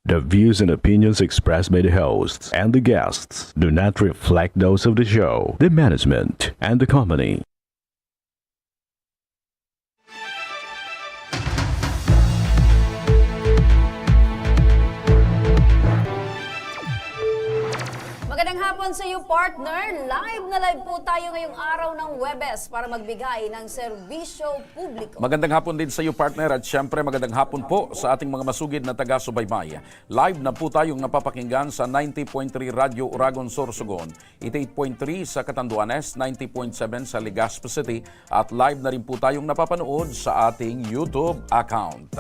The views and opinions expressed by the hosts and the guests do not reflect those of the show, the management, and the company. Magandang hapon sa iyo, partner. Live na live po tayo ngayong araw ng Webes para magbigay ng serbisyo publiko. Magandang hapon din sa iyo, partner, at syempre magandang hapon po sa ating mga masugid na taga-subaybay. Live na po tayong napapakinggan sa 90.3 Radyo Uragon, Sorsogon, 88.3 sa Catanduanes, 90.7 sa Legazpi City, at live na rin po tayong napapanood sa ating YouTube account.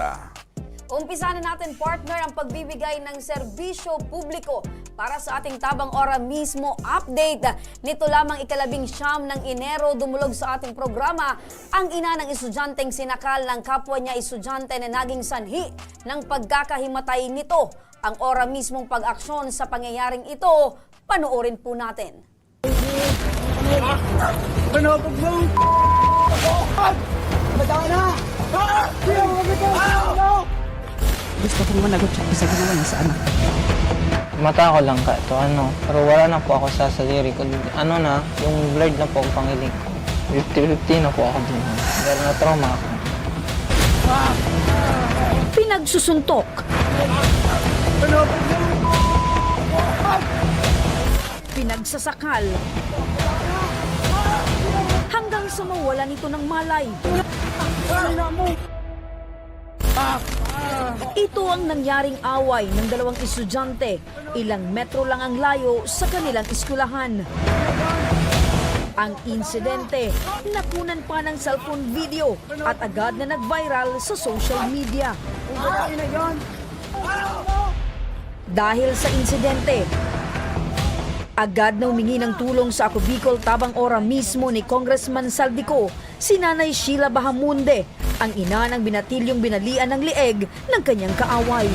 Umpisa na natin, partner, ang pagbibigay ng serbisyo publiko para sa ating tabang ora mismo update. Nito lamang ika-19 ng Enero, dumulog sa ating programa ang ina ng estudyanteng sinakal ng kapwa niya estudyante na naging sanhi ng pagkakahimatay nito. Ang ora mismong pag-aksyon sa pangyayaring ito, panoorin po natin. Gusto kong managot siya sa ginawa niya sa anak. Mata ko lang ka ito, pero wala na po ako sa saliri ko. Yung blurred na po ang pangiling ko. 50-50 na po ako din. Dahil na-trauma ako. Pinagsusuntok. Pinagsasakal. Hanggang sa mawala nito ng malay. Ito ang nangyaring away ng dalawang estudyante. Ilang metro lang ang layo sa kanilang eskwelahan. Ang insidente, nakunan pa ng cellphone video at agad na nag-viral sa social media. Dahil sa insidente, agad na humingi ng tulong sa Ako Bicol tabang ora mismo ni Congressman Saldico, si Nanay Sheila Bahamunde, ang ina ng binatilyong binalian ng lieg ng kanyang kaaway.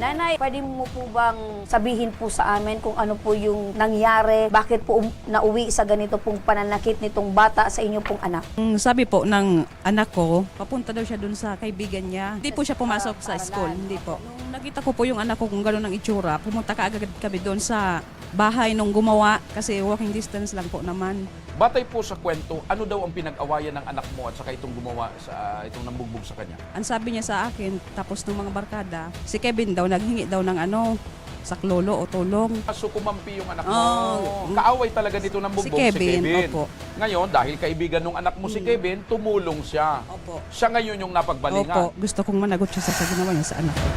Nanay, pwede mo po bang sabihin po sa amin kung ano po yung nangyari? Bakit po nauwi sa ganito pong pananakit nitong bata sa inyo pong anak? Sabi po ng anak ko, papunta daw siya dun sa kaibigan niya. Hindi po siya pumasok sa school, hindi po. Nung nakita ko po yung anak ko kung gano'n ang itsura, pumunta ka agad kami doon sa bahay nung gumawa kasi walking distance lang po naman. Batay po sa kwento, ano daw ang pinag-awayan ng anak mo at saka itong gumawa sa itong nambugbog sa kanya? Ang sabi niya sa akin, tapos ng mga barkada, si Kevin daw naghingi daw ng saklolo o tulong. So kumampi yung anak mo. Oh. Kaaway talaga dito ng bugbog si Kevin. Opo. Ngayon, dahil kaibigan ng anak mo si Kevin, tumulong siya. Opo. Siya ngayon yung napagbalingan. Opo, gusto kong managot siya sa ginawa niya sa anak ko.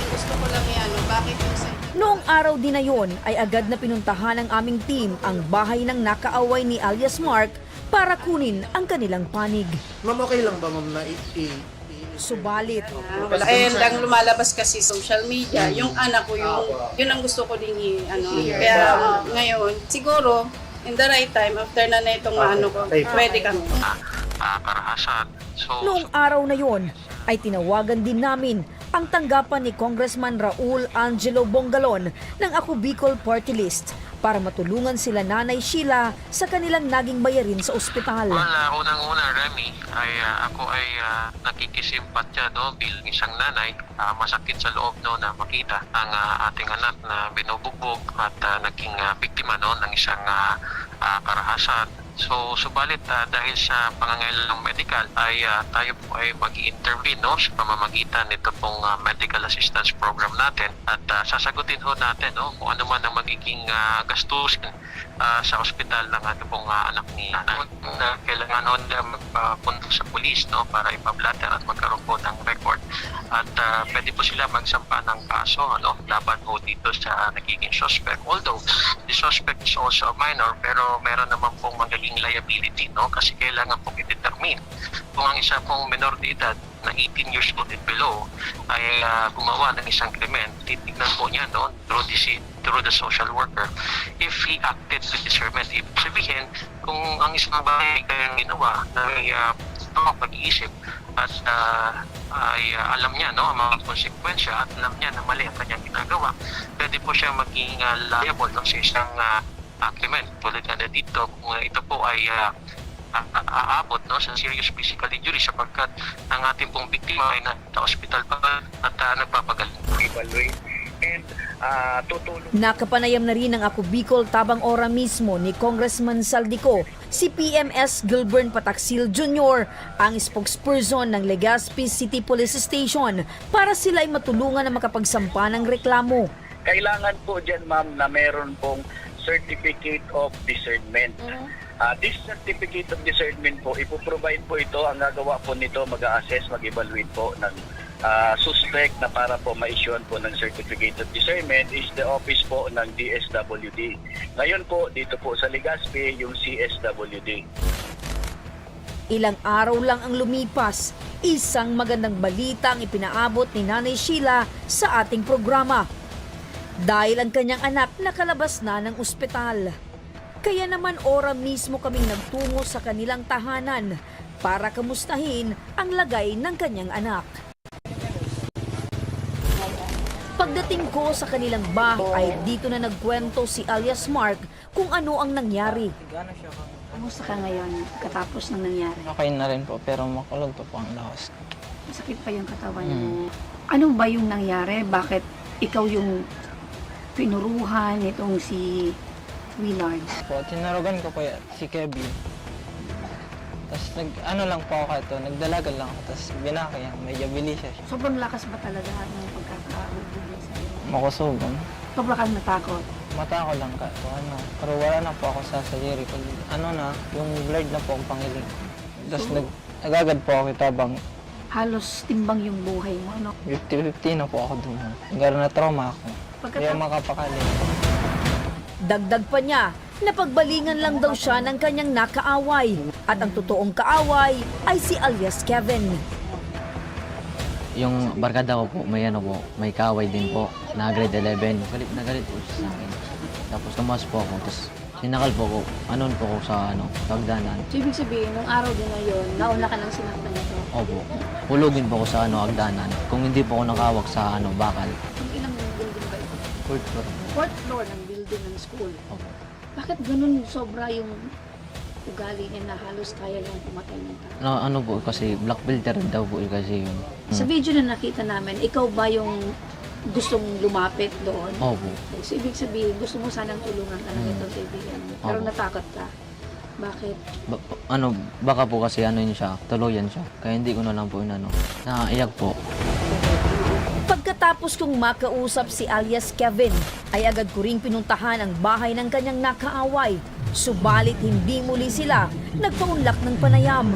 Gusto ko lang bakit yung sa... Noong araw din na yon ay agad na pinuntahan ng aming team ang bahay ng nakaaway ni alias Mark para kunin ang kanilang panig. Ma'am, okay lang ba ma'am na Subalit, And ang lumalabas kasi social media, yung anak ko yun ang gusto ko din Kaya ngayon, siguro, in the right time, after na itong ko, pwede kami. Karahasan. noong araw na yon ay tinawagan din namin ang tanggapan ni Congressman Raul Angelo Bongalon ng Ako Bicol Party List para matulungan sila Nanay Sheila sa kanilang naging bayarin sa ospital. Unang-una, Remy, ako ay nakikisimpatya bilang isang nanay. Masakit sa loob na makita ang ating anak na binubugbog at naging biktima ng isang karahasan. So, subalit dahil sa pangangailangang medical ay tayo po ay mag-i-intervene sa pamamagitan nito pong medical assistance program natin at sasagutin natin kung ano man ang magiging gastusin sa ospital ng ating pong anak ni nanay. Kailangan magpunta sa pulis para ipablatter at magkaroon po ng record at pwede po sila magsampa ng kaso laban dito sa nagiging suspect. Although the suspect is also a minor pero meron naman pong magiging liability kasi kailangan pong i-determine kung ang isa pong minor de edad na 18 years old and below ay gumawa ng isang krimen. Titignan po niya through the social worker if he acted with discernment. Ibig sabihin, kung ang isang bagay kayang ginawa na may pag-iisip at ay alam niya ang mga konsekwensya at alam niya na mali ang kanyang ginagawa, pwede po siya maging liable sa isang krimen. Tulad na dito, kung ito po ay aabot no sa serious physical injury sapagkat ang ating pong biktima ay nasa ospital pa at nagpapagaling. Evaluate and tutulong. Nakapanayam na rin ng Ako Bicol Tabang Ora mismo ni Congressman Saldico, si PMS Gilbert Pataksil Jr., ang spokesperson ng Legazpi City Police Station para sila ay matulungan na makapagsampa ng reklamo. Kailangan po dyan, ma'am, na meron pong certificate of discernment. This certificate of discernment po, ipoprovide po ito, ang gagawa po nito, mag-a-assess, mag-evaluate po ng suspect na para po ma-issuean po ng certificate of discernment is the office po ng DSWD. Ngayon po, dito po sa Legazpi, yung CSWD. Ilang araw lang ang lumipas, isang magandang balita ang ipinaabot ni Nanay Sheila sa ating programa. Dahil ang kanyang anak nakalabas na ng ospital. Kaya naman ora mismo kaming nagtungo sa kanilang tahanan para kamustahin ang lagay ng kanyang anak. Pagdating ko sa kanilang bahay ay dito na nagkwento si alias Mark kung ano ang nangyari. Kumusta ka ngayon katapos ng nangyari? Okay na rin po, pero makulog pa po ang lawas. Masakit pa yung katawan mo. Ano ba yung nangyari? Bakit ikaw yung pinuruhan itong si Willard? Po, tinarugan ko po si Kevin. Tapos lang po ako ito, nagdalagan lang ako, tapos binakaya, medyo bilis siya. Sobrang lakas ba talaga ng pagkakahubog niya sa'yo? Makusugan. Sobrang kang natakot. Mata ko lang ka ito, pero wala na po ako sa saliri. Pag yung blurred na po ang pangiling. Tapos nagagad po ako itabang. Halos timbang yung buhay mo, ano? 50-50 na po ako dun. Gano'n na trauma ako. Kaya makapakali. Dagdag pa niya, napagbalingan lang daw siya ng kanyang nakaaway at ang totoong kaaway ay si alias Kevin. Yung barkada ko po, may kaaway din po na grade 11. Galit na galit po siya sa akin. Tapos tumas po ako, tapos sinakal po ko, po ko sa hagdanan. So, ibig sabihin, nung araw din na yun, nauna ka lang sinaktan nito? Opo, hulugin po ko sa hagdanan. Kung hindi po ako nakawag sa bakal. Kung ilang building ba ito? Fourth floor. Fourth floor ng building ng school. Opo. Bakit ganun sobra yung ugali niya na halos kaya niyang pumatay ng tao? Po kasi black belt rin daw po kasi yun. Sa video na nakita namin, ikaw ba yung gustong lumapit doon? Opo. So, ibig sabihin, gusto mo sanang tulungan ka ng itong kaibigan mo. Pero Opo. natakot ka. Bakit? Baka po kasi siya, tuluyan siya. Kaya hindi ko na lang po naiyak po. Pagkatapos kong makausap si alias Kevin, ay agad ko ring pinuntahan ang bahay ng kanyang nakaaway. Subalit hindi muli sila nagpaunlak ng panayam.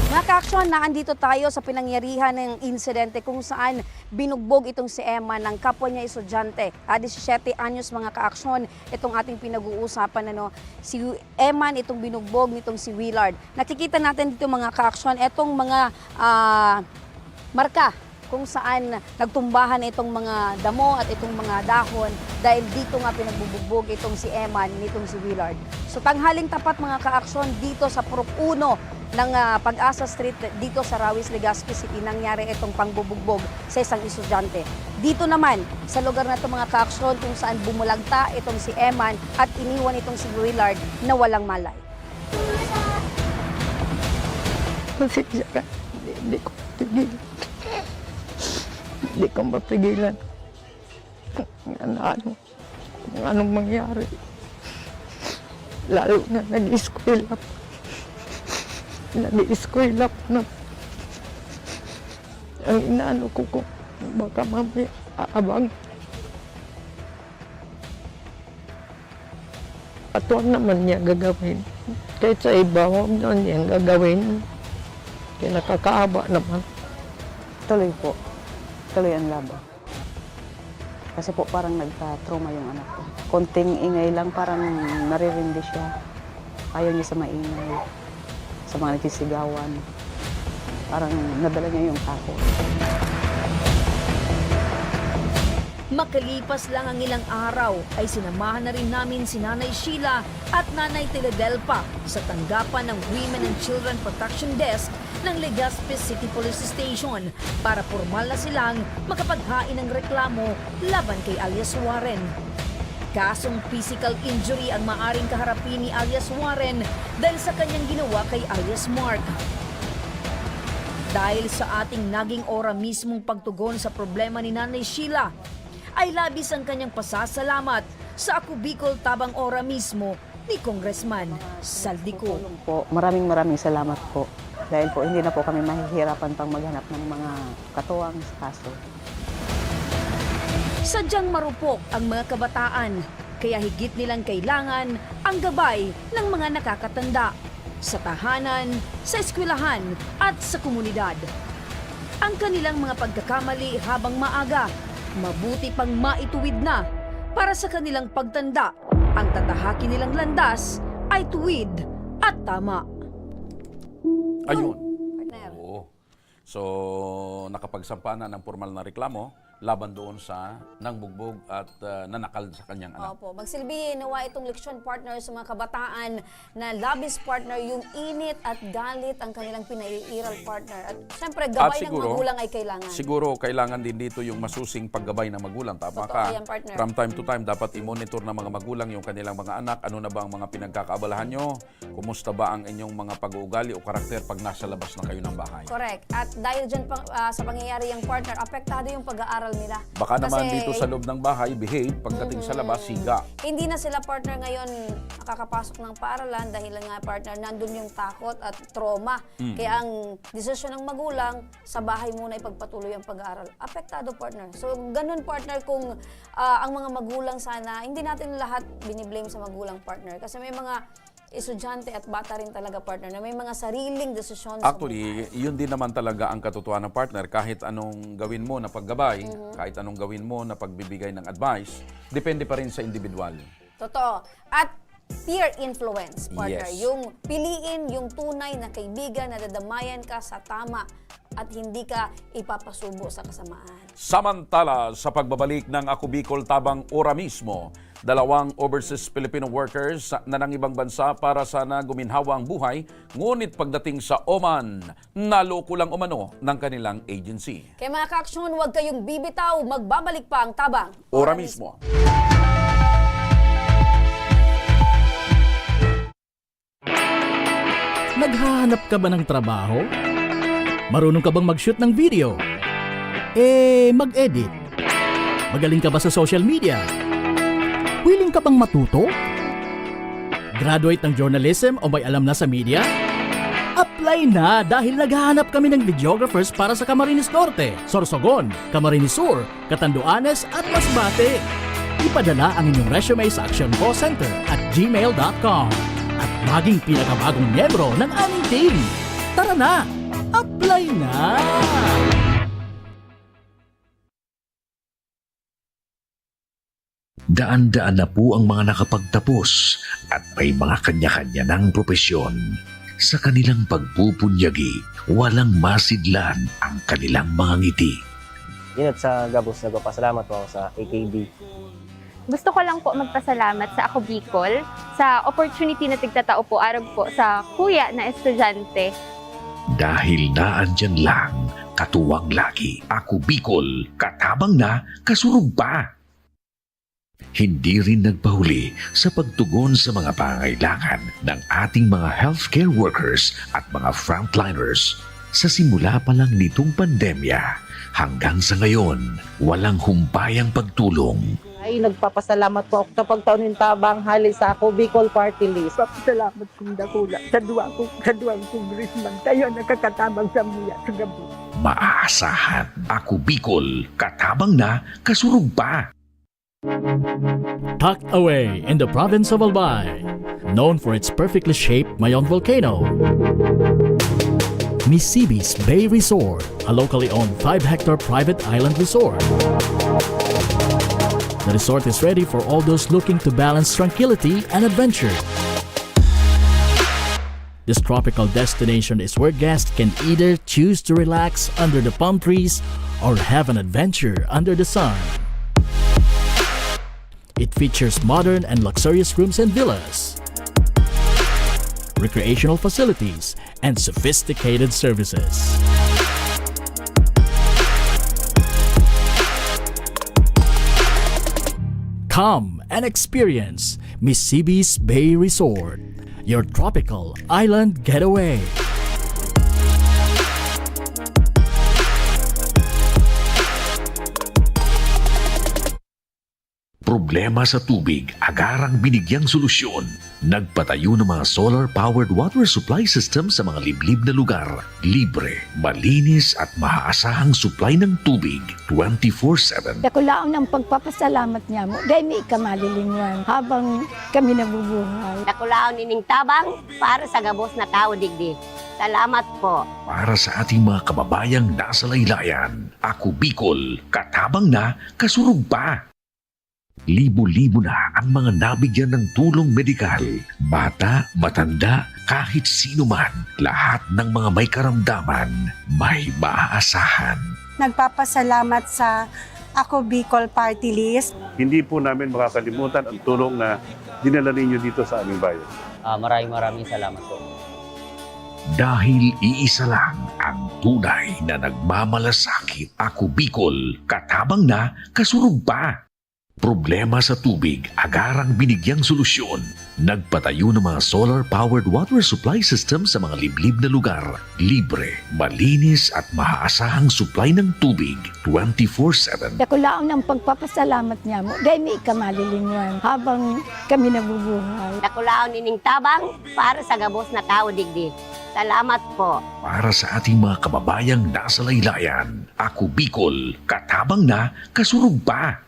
Mga ka-aksyon, naandito tayo sa pinangyarihan ng insidente kung saan binugbog itong si Emma ng kapwa niya estudyante. 17 anyos mga ka-aksyon, itong ating pinag-uusapan. Si Emma itong binugbog nitong si Willard. Nakikita natin dito mga ka-aksyon, itong mga marka kung saan nagtumbahan itong mga damo at itong mga dahon dahil dito nga pinagbubugbog itong si Emma nitong si Willard. So tanghaling tapat mga ka-aksyon dito sa Prop 1 ng Pag-asa Street dito sa Rawis, Legazpi City nangyari itong pangbubugbog sa isang estudyante. Dito naman sa lugar na ito mga ka-aksyon kung saan bumulagta itong si Eman at iniwan itong si Willard na walang malay. Pasensya ka. Hindi ko pigilan. Hindi ko mapigilan. Anong mangyari. Lalo na nag-school up. Nag-school up na. Ang inaano ko baka mamaya aabang. Atuan naman niya gagawin. Kahit sa iba, huwag na niya gagawin. Kaya nakakaaba naman. Tuloy po. Tuloy ang laban. Kasi po parang nagka-trauma yung anak ko. Konting ingay lang, parang naririndi siya. Ayaw niya sa maingay. Sa mga nagsisigawan. Parang nadala niya yung takot. Makalipas lang ang ilang araw ay sinamahan na rin namin si Nanay Sheila at Nanay Teledelpa sa tanggapan ng Women and Children Protection Desk ng Legazpi City Police Station para formal na silang makapaghain ng reklamo laban kay alias Warren. Kasong physical injury ang maaring kaharapin ni alias Warren dahil sa kanyang ginawa kay alias Mark. Dahil sa ating naging ora mismong pagtugon sa problema ni Nanay Sheila, ay labis ang kanyang pasasalamat sa Ako Bicol Tabang Ora mismo ni Congressman Saldico. Po, maraming salamat po. Dahil po hindi na po kami mahihirapan pang maghanap ng mga katuwang sa kaso. Sadyang marupok ang mga kabataan, kaya higit nilang kailangan ang gabay ng mga nakakatanda sa tahanan, sa eskwelahan at sa komunidad. Ang kanilang mga pagkakamali habang maaga, mabuti pang maituwid na para sa kanilang pagtanda. Ang tatahakin nilang landas ay tuwid at tama. Ayun. Oo. So, nakapagsampa na ng formal na reklamo laban doon sa nangbugbog at nanakal sa kanyang anak. Opo, magsilbi nawa itong leksyon, partner, sa mga kabataan na labis, partner, yung init at galit ang kanilang pinaiiral, partner. At syempre, gabay ng magulang ay kailangan. Siguro, kailangan din dito yung masusing paggabay ng magulang. Tama ka. Yan, partner. From time to time, dapat i-monitor ng mga magulang yung kanilang mga anak. Ano na ba ang mga pinagkakaabalahan nyo? Kumusta ba ang inyong mga pag-uugali o karakter pag nasa labas na kayo ng bahay? Correct. At dahil dyan sa pangyayari yung partner, apektado yung pag-aaral nila. Baka naman Kasi dito sa loob ng bahay, behave. Pagdating sa labas, siga. hindi na sila, partner, ngayon nakakapasok ng paaralan dahil nga, partner, nandun yung takot at trauma. Kaya ang desisyon ng magulang, sa bahay muna ipagpatuloy ang pag-aaral. Apektado, partner. So, ganun, partner, kung ang mga magulang sana, hindi natin lahat biniblame sa magulang, partner. Kasi may mga estudyante at bata rin talaga, partner, na may mga sariling desisyon. Actually, yun din naman talaga ang katotohanan ng partner. Kahit anong gawin mo na paggabay, kahit anong gawin mo na pagbibigay ng advice, depende pa rin sa individual. Totoo. At peer influence, partner. Yes. Yung piliin yung tunay na kaibigan na dadamayan ka sa tama at hindi ka ipapasubo sa kasamaan. Samantala, sa pagbabalik ng Ako Bicol Tabang Ora mismo, 2 overseas Filipino workers na ng ibang bansa para sana guminhawa ang buhay, ngunit pagdating sa Oman, naloko lang umano ng kanilang agency. Kaya mga kaaksyon, huwag kayong bibitaw, magbabalik pa ang Tabang Ora mismo. Naghahanap ka ba ng trabaho? Marunong ka bang mag-shoot ng video? Mag-edit? Magaling ka ba sa social media? Willing ka bang matuto? Graduate ng journalism o may alam na sa media? Apply na dahil naghahanap kami ng videographers para sa Camarines Norte, Sorsogon, Camarines Sur, Catanduanes at Masbate. Ipadala ang inyong resume sa Action Call Center at gmail.com at maging pinakabagong miyembro ng aming team. Tara na! Apply na! Daan-daan na po ang mga nakapagtapos at may mga kanya-kanya ng propesyon. Sa kanilang pagpupunyagi, walang masidlan ang kanilang mga ngiti. Yun at sa Gabos, nagpapasalamat po ako sa AKB. Gusto ko lang po magpasalamat sa Ako Bicol sa opportunity na tigtatao po arog po sa kuya na estudyante. Dahil naandyan lang, katuwang lagi, Ako Bicol, katabang na, kasurug pa. Hindi rin nagpahuli sa pagtugon sa mga pangangailangan ng ating mga healthcare workers at mga frontliners. Sa simula pa lang nitong pandemya, hanggang sa ngayon, walang humpayang pagtulong. Ay, nagpapasalamat po ako sa pagtaunin tabang hali sa Ako Bicol Party List. Papasalamat kong dakula sa duwang congressman. Kayo nakakatabang sa miya sa gabi. Maaasahan, Ako Bicol, katabang na, kasurug pa. Tucked away in the province of Albay, known for its perfectly shaped Mayon volcano, Misibis Bay Resort, a locally owned 5-hectare private island resort. The resort is ready for all those looking to balance tranquility and adventure. This tropical destination is where guests can either choose to relax under the palm trees or have an adventure under the sun. It features modern and luxurious rooms and villas, recreational facilities, and sophisticated services. Come and experience Mississippi's Bay Resort, your tropical island getaway. Problema sa tubig, agarang binigyang solusyon. Nagpatayo ng mga solar-powered water supply system sa mga liblib na lugar. Libre, malinis at maaasahang supply ng tubig 24/7. Dako laon ang pagpapasalamat niya mo, dahil may kamalilingan habang kami nabubuhay. Dako laon nining tabang para sa gabos na tao digdi. Salamat po. Para sa ating mga kababayang nasa laylayan, Ako Bicol, katabang na, kasurug pa. Libo-libo na ang mga nabigyan ng tulong medikal. Bata, matanda, kahit sino man, lahat ng mga may karamdaman, may maaasahan. Nagpapasalamat sa Ako Bicol Party List. Hindi po namin makakalimutan ang tulong na dinala ninyo dito sa aming bayan. Maraming salamat po. Dahil iisa lang ang tunay na nagmamalasakit. Ako Bicol, katabang na, kasurug pa. Problema sa tubig, agarang binigyang solusyon. Nagpatayo ng mga solar-powered water supply system sa mga liblib na lugar. Libre, malinis at maaasahang supply ng tubig 24/7. Dako laon ang pagpapasalamat niya mo, dahil may kamalilingan habang kami nabubuhay. Dako laon nining tabang para sa gabos na tao digdi. Salamat po. Para sa ating mga kababayang nasa laylayan, Ako Bicol, katabang na, kasurug pa.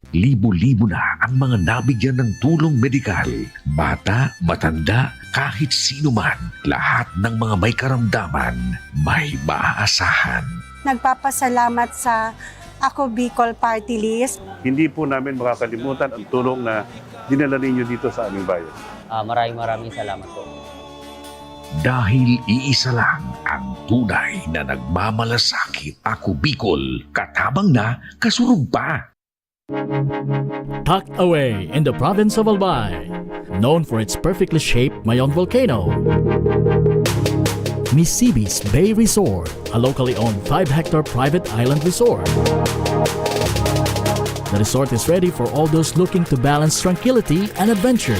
Libo-libo na ang mga nabigyan ng tulong medikal. Bata, matanda, kahit sino man, lahat ng mga may karamdaman, may maaasahan. Nagpapasalamat sa Ako Bicol Party List. Hindi po namin makakalimutan ang tulong na dinala ninyo dito sa aming bayan. Maraming salamat po. Dahil iisa lang ang tunay na nagmamalasakit. Ako Bicol, katabang na, kasurug pa. Tucked away in the province of Albay, known for its perfectly shaped Mayon volcano, Mississippi's Bay Resort, a locally owned 5-hectare private island resort. The resort is ready for all those looking to balance tranquility and adventure.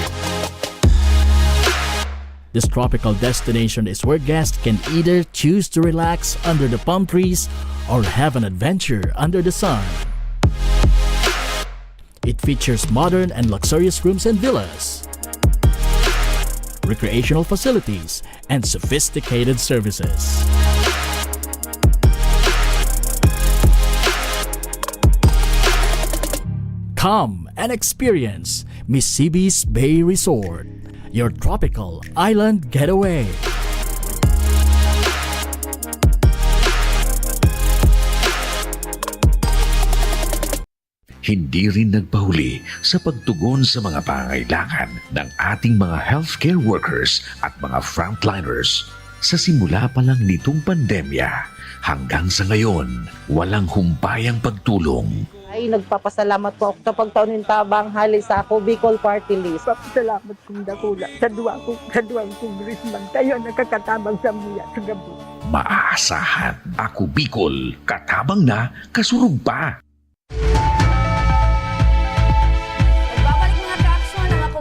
This tropical destination is where guests can either choose to relax under the palm trees or have an adventure under the sun. It features modern and luxurious rooms and villas, recreational facilities, and sophisticated services. Come and experience Mississippi's Bay Resort, your tropical island getaway. Hindi rin nagpahuli sa pagtugon sa mga pangangailangan ng ating mga healthcare workers at mga frontliners. Sa simula pa lang nitong pandemya, hanggang sa ngayon, walang humpayang pagtulong. Ay, nagpapasalamat po ako sa pagtaunin tabang hali sa Ako Bicol Party List. Salamat kong dakula sa duwang congressman. Tayo nakakatabang sa muya sa gabi. Maaasahan. Ako Bicol, katabang na, kasurug pa.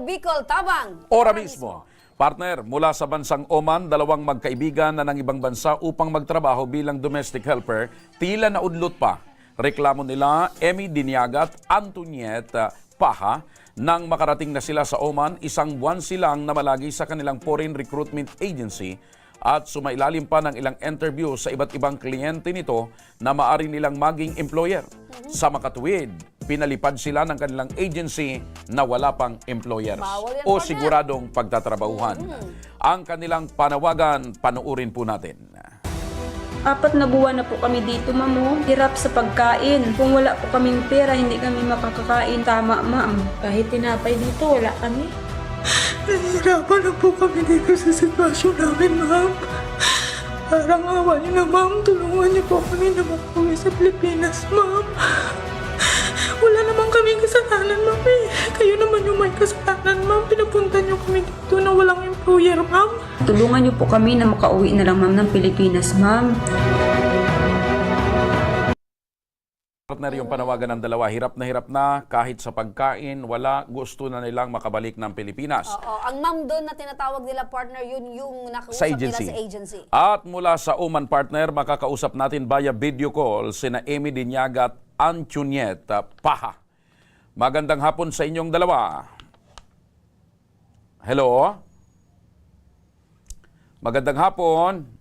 Bicol, Tabang. Ora mismo. Partner, mula sa bansang Oman, dalawang magkaibigan na ng ibang bansa upang magtrabaho bilang domestic helper, tila naudlot pa. Reklamo nila Emmy Diniaga at Antoniette Paha. Nang makarating na sila sa Oman, isang buwan silang namalagi sa kanilang foreign recruitment agency at sumailalim pa ng ilang interview sa iba't ibang kliyente nito na maaari nilang maging employer. Sa makatuwid, pinalipad sila ng kanilang agency na wala pang employers o siguradong pagtatrabahuhan. Ang kanilang panawagan, panuurin po natin. 4 na buwan na po kami dito, ma'am. Hirap sa pagkain. Kung wala po kaming pera, hindi kami makakakain. Tama, ma'am. Kahit tinapay dito, wala kami. Nahihirapan na po kami dito sa sitwasyon namin, ma'am. Parang awa niyo na, ma'am. Tulungan niyo po kami na makauwi sa Pilipinas, ma'am. Wala naman kaming kasalanan, ma'am. Kayo naman yung may kasalanan, ma'am. Pinapunta niyo kami dito na walang employer, ma'am. Tulungan niyo po kami na makauwi na lang, ma'am, ng Pilipinas, ma'am. partner, yung panawagan ng dalawa. Hirap na kahit sa pagkain, wala, gusto na nilang makabalik ng Pilipinas. Oo, ang ma'am doon na tinatawag nila partner, yun yung Sa nakausap agency. nila sa agency. At mula sa Oman partner, makakausap natin via video call sina Amy Dinyaga at Antoinette Paha. Magandang hapon sa inyong dalawa. Hello? Magandang hapon.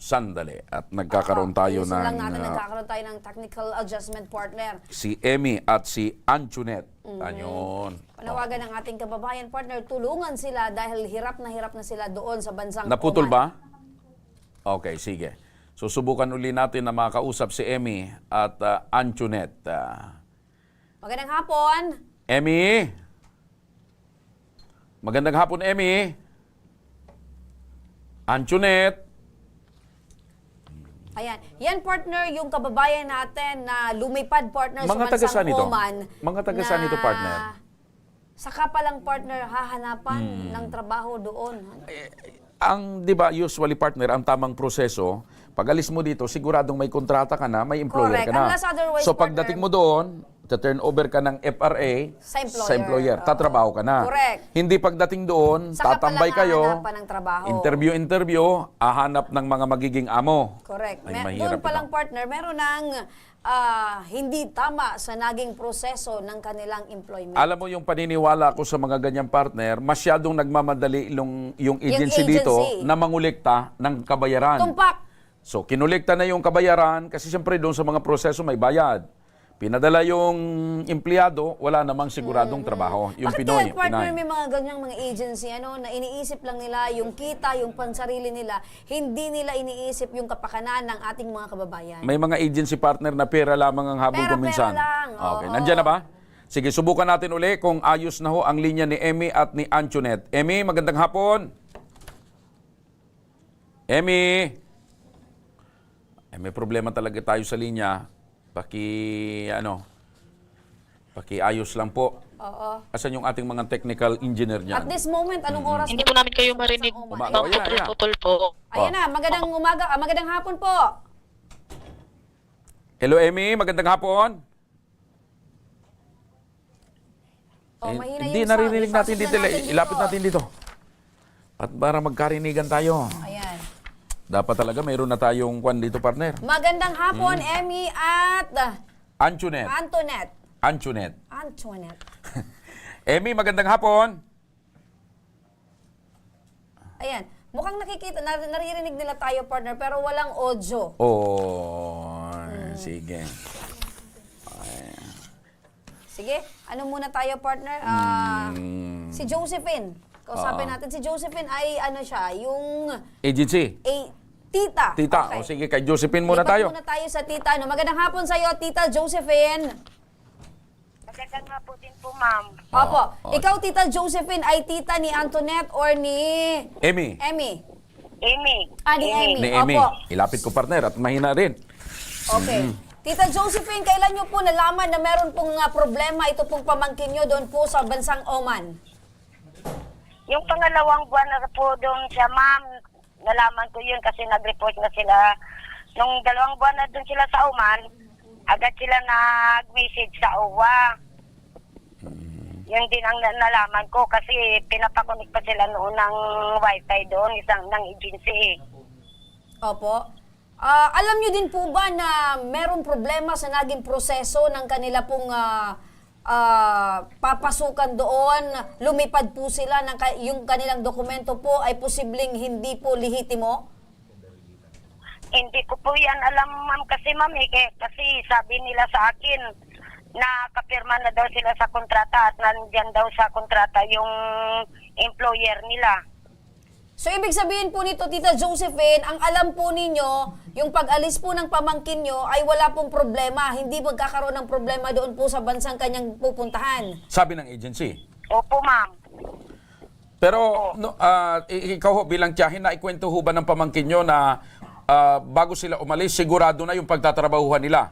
Sandali. At nagkakaroon tayo Ayusin lang ng natin, nagkakaroon tayo ng technical adjustment partner. si Amy at si Antoinette. Ayun. Panawagan ng ating kababayan partner, tulungan sila dahil hirap na sila doon sa bansang Naputol Oman. ba? Okay, sige. Susubukan uli natin na makausap si Amy at Antoinette. Magandang hapon. Amy? Magandang hapon, Amy. Antoinette? Ayan. Yan partner, yung kababayan natin na lumipad partner Mga sa taga saan bansang ito? Oman. Mga taga saan ito, partner? Saka palang partner, hahanapan ng trabaho doon. Ang, di ba, usually partner, ang tamang proseso, pag alis mo dito, siguradong may kontrata ka na, may employer Correct. ka na. Unless otherwise, So pagdating mo doon, turnover ka ng FRA Sa employer. tatrabaho ka na. Correct. Hindi pagdating doon, Saka tatambay palang kayo, hahanapan ng trabaho. interview, ahanap ng mga magiging amo. Correct. Ay, mahirap Doon palang ito. partner, meron ng hindi tama sa naging proseso ng kanilang employment. Alam mo yung paniniwala ko sa mga ganyang partner, masyadong nagmamadali yung agency agency. dito na mangulekta ng kabayaran. Tumpak. So, kinulekta na yung kabayaran kasi siyempre doon sa mga proseso may bayad. Pinadala yung empleyado, wala namang siguradong trabaho. Yung Bakit Pinoy, kaya partner Pinay. may mga ganyang mga agency na iniisip lang nila yung kita, yung pansarili nila, hindi nila iniisip yung kapakanan ng ating mga kababayan. May mga agency partner na pera lamang ang habol Pera, kung minsan. pera lang. Okay, Oo. nandiyan na ba? Sige, subukan natin uli kung ayos na ho ang linya ni Amy at ni Antoinette. Amy, magandang hapon. Amy. May problema talaga tayo sa linya. Pakiayos lang po. Oo. Asan yung ating mga technical engineer At niyan? this moment, anong oras? Hindi po namin kayo marinig. Umaga, ayan, ayan. Putol po. Ayan na, magandang umaga, magandang hapon po. Hello, Amy. Magandang hapon. Mahina Hindi yung naririnig sound. natin Ipasok dito. na natin Ilapit natin dito. At para magkarinigan tayo. Ayan. Dapat talaga mayroon na tayong kwan dito, partner. Magandang hapon, Emmy at Antoinette. Antoinette. Amy, magandang hapon. Ayan. Mukhang nakikita, naririnig nila tayo, partner, pero walang audio. Sige. Sige, ano muna tayo, partner? Si Josephine. Kausapin natin. Si Josephine ay ano siya, yung Agency. tita. Tita. Okay. O sige, kay Josephine muna Lipat tayo. muna tayo sa tita. Magandang hapon sa iyo, Tita Josephine. Magandang hapon din po, ma'am. Opo. Ikaw, Tita Josephine, ay tita ni Antoinette or ni Amy. Emmy? Amy. Ni Emmy. Ni Amy. Opo. Ilapit ko, partner, at mahina rin. Okay. Tita Josephine, kailan nyo po nalaman na meron pong problema ito pong pamangkin nyo doon po sa bansang Oman? Yung pangalawang buwan na po doon siya, ma'am, nalaman ko yun kasi nag-report na sila. Nung 2 buwan na doon sila sa Oman, agad sila nag-message sa OWA. Yun din ang nalaman ko kasi pinapakunik pa sila noon ng wifi doon, isang ng agency. Opo. Alam nyo din po ba na merong problema sa naging proseso ng kanila pong papasukan doon? Lumipad po sila, yung kanilang dokumento po ay posibleng hindi po lehitimo? Hindi ko po yan alam, ma'am, kasi kasi sabi nila sa akin na kapirma na daw sila sa kontrata at nandyan daw sa kontrata yung employer nila. So, ibig sabihin po nito, Tita Josephine, ang alam po ninyo, yung pag-alis po ng pamangkin nyo ay wala pong problema. Hindi magkakaroon ng problema doon po sa bansang kanyang pupuntahan. Sabi ng agency. Opo, ma'am. Pero ikaw ho, bilang tiyahin, na ikwento ho ba ng pamangkin nyo na bago sila umalis, sigurado na yung pagtatrabahuhan nila?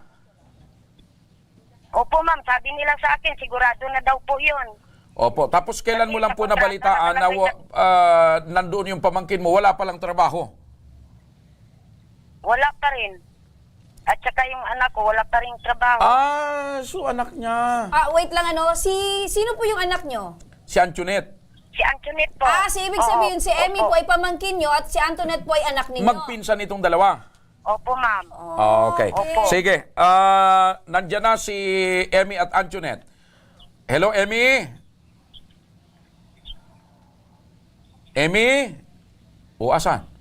Opo, ma'am. Sabi nila sa akin, sigurado na daw po yun. Opo. Tapos kailan mo lang po nabalitaan na nandoon yung pamangkin mo, wala palang trabaho? Wala pa rin. At saka yung anak ko, wala pa rin trabaho. So anak niya. Wait lang sino po yung anak nyo? Si Antoinette. Si Antoinette po. Si ibig sabihin si Emmy po ay pamangkin nyo at si Antoinette po ay anak ninyo. Magpinsan itong dalawa. Opo, ma'am. Okay. Opo. Sige. Nandiyan na si Emmy at Antoinette. Hello, Emmy? Emmy? Asan?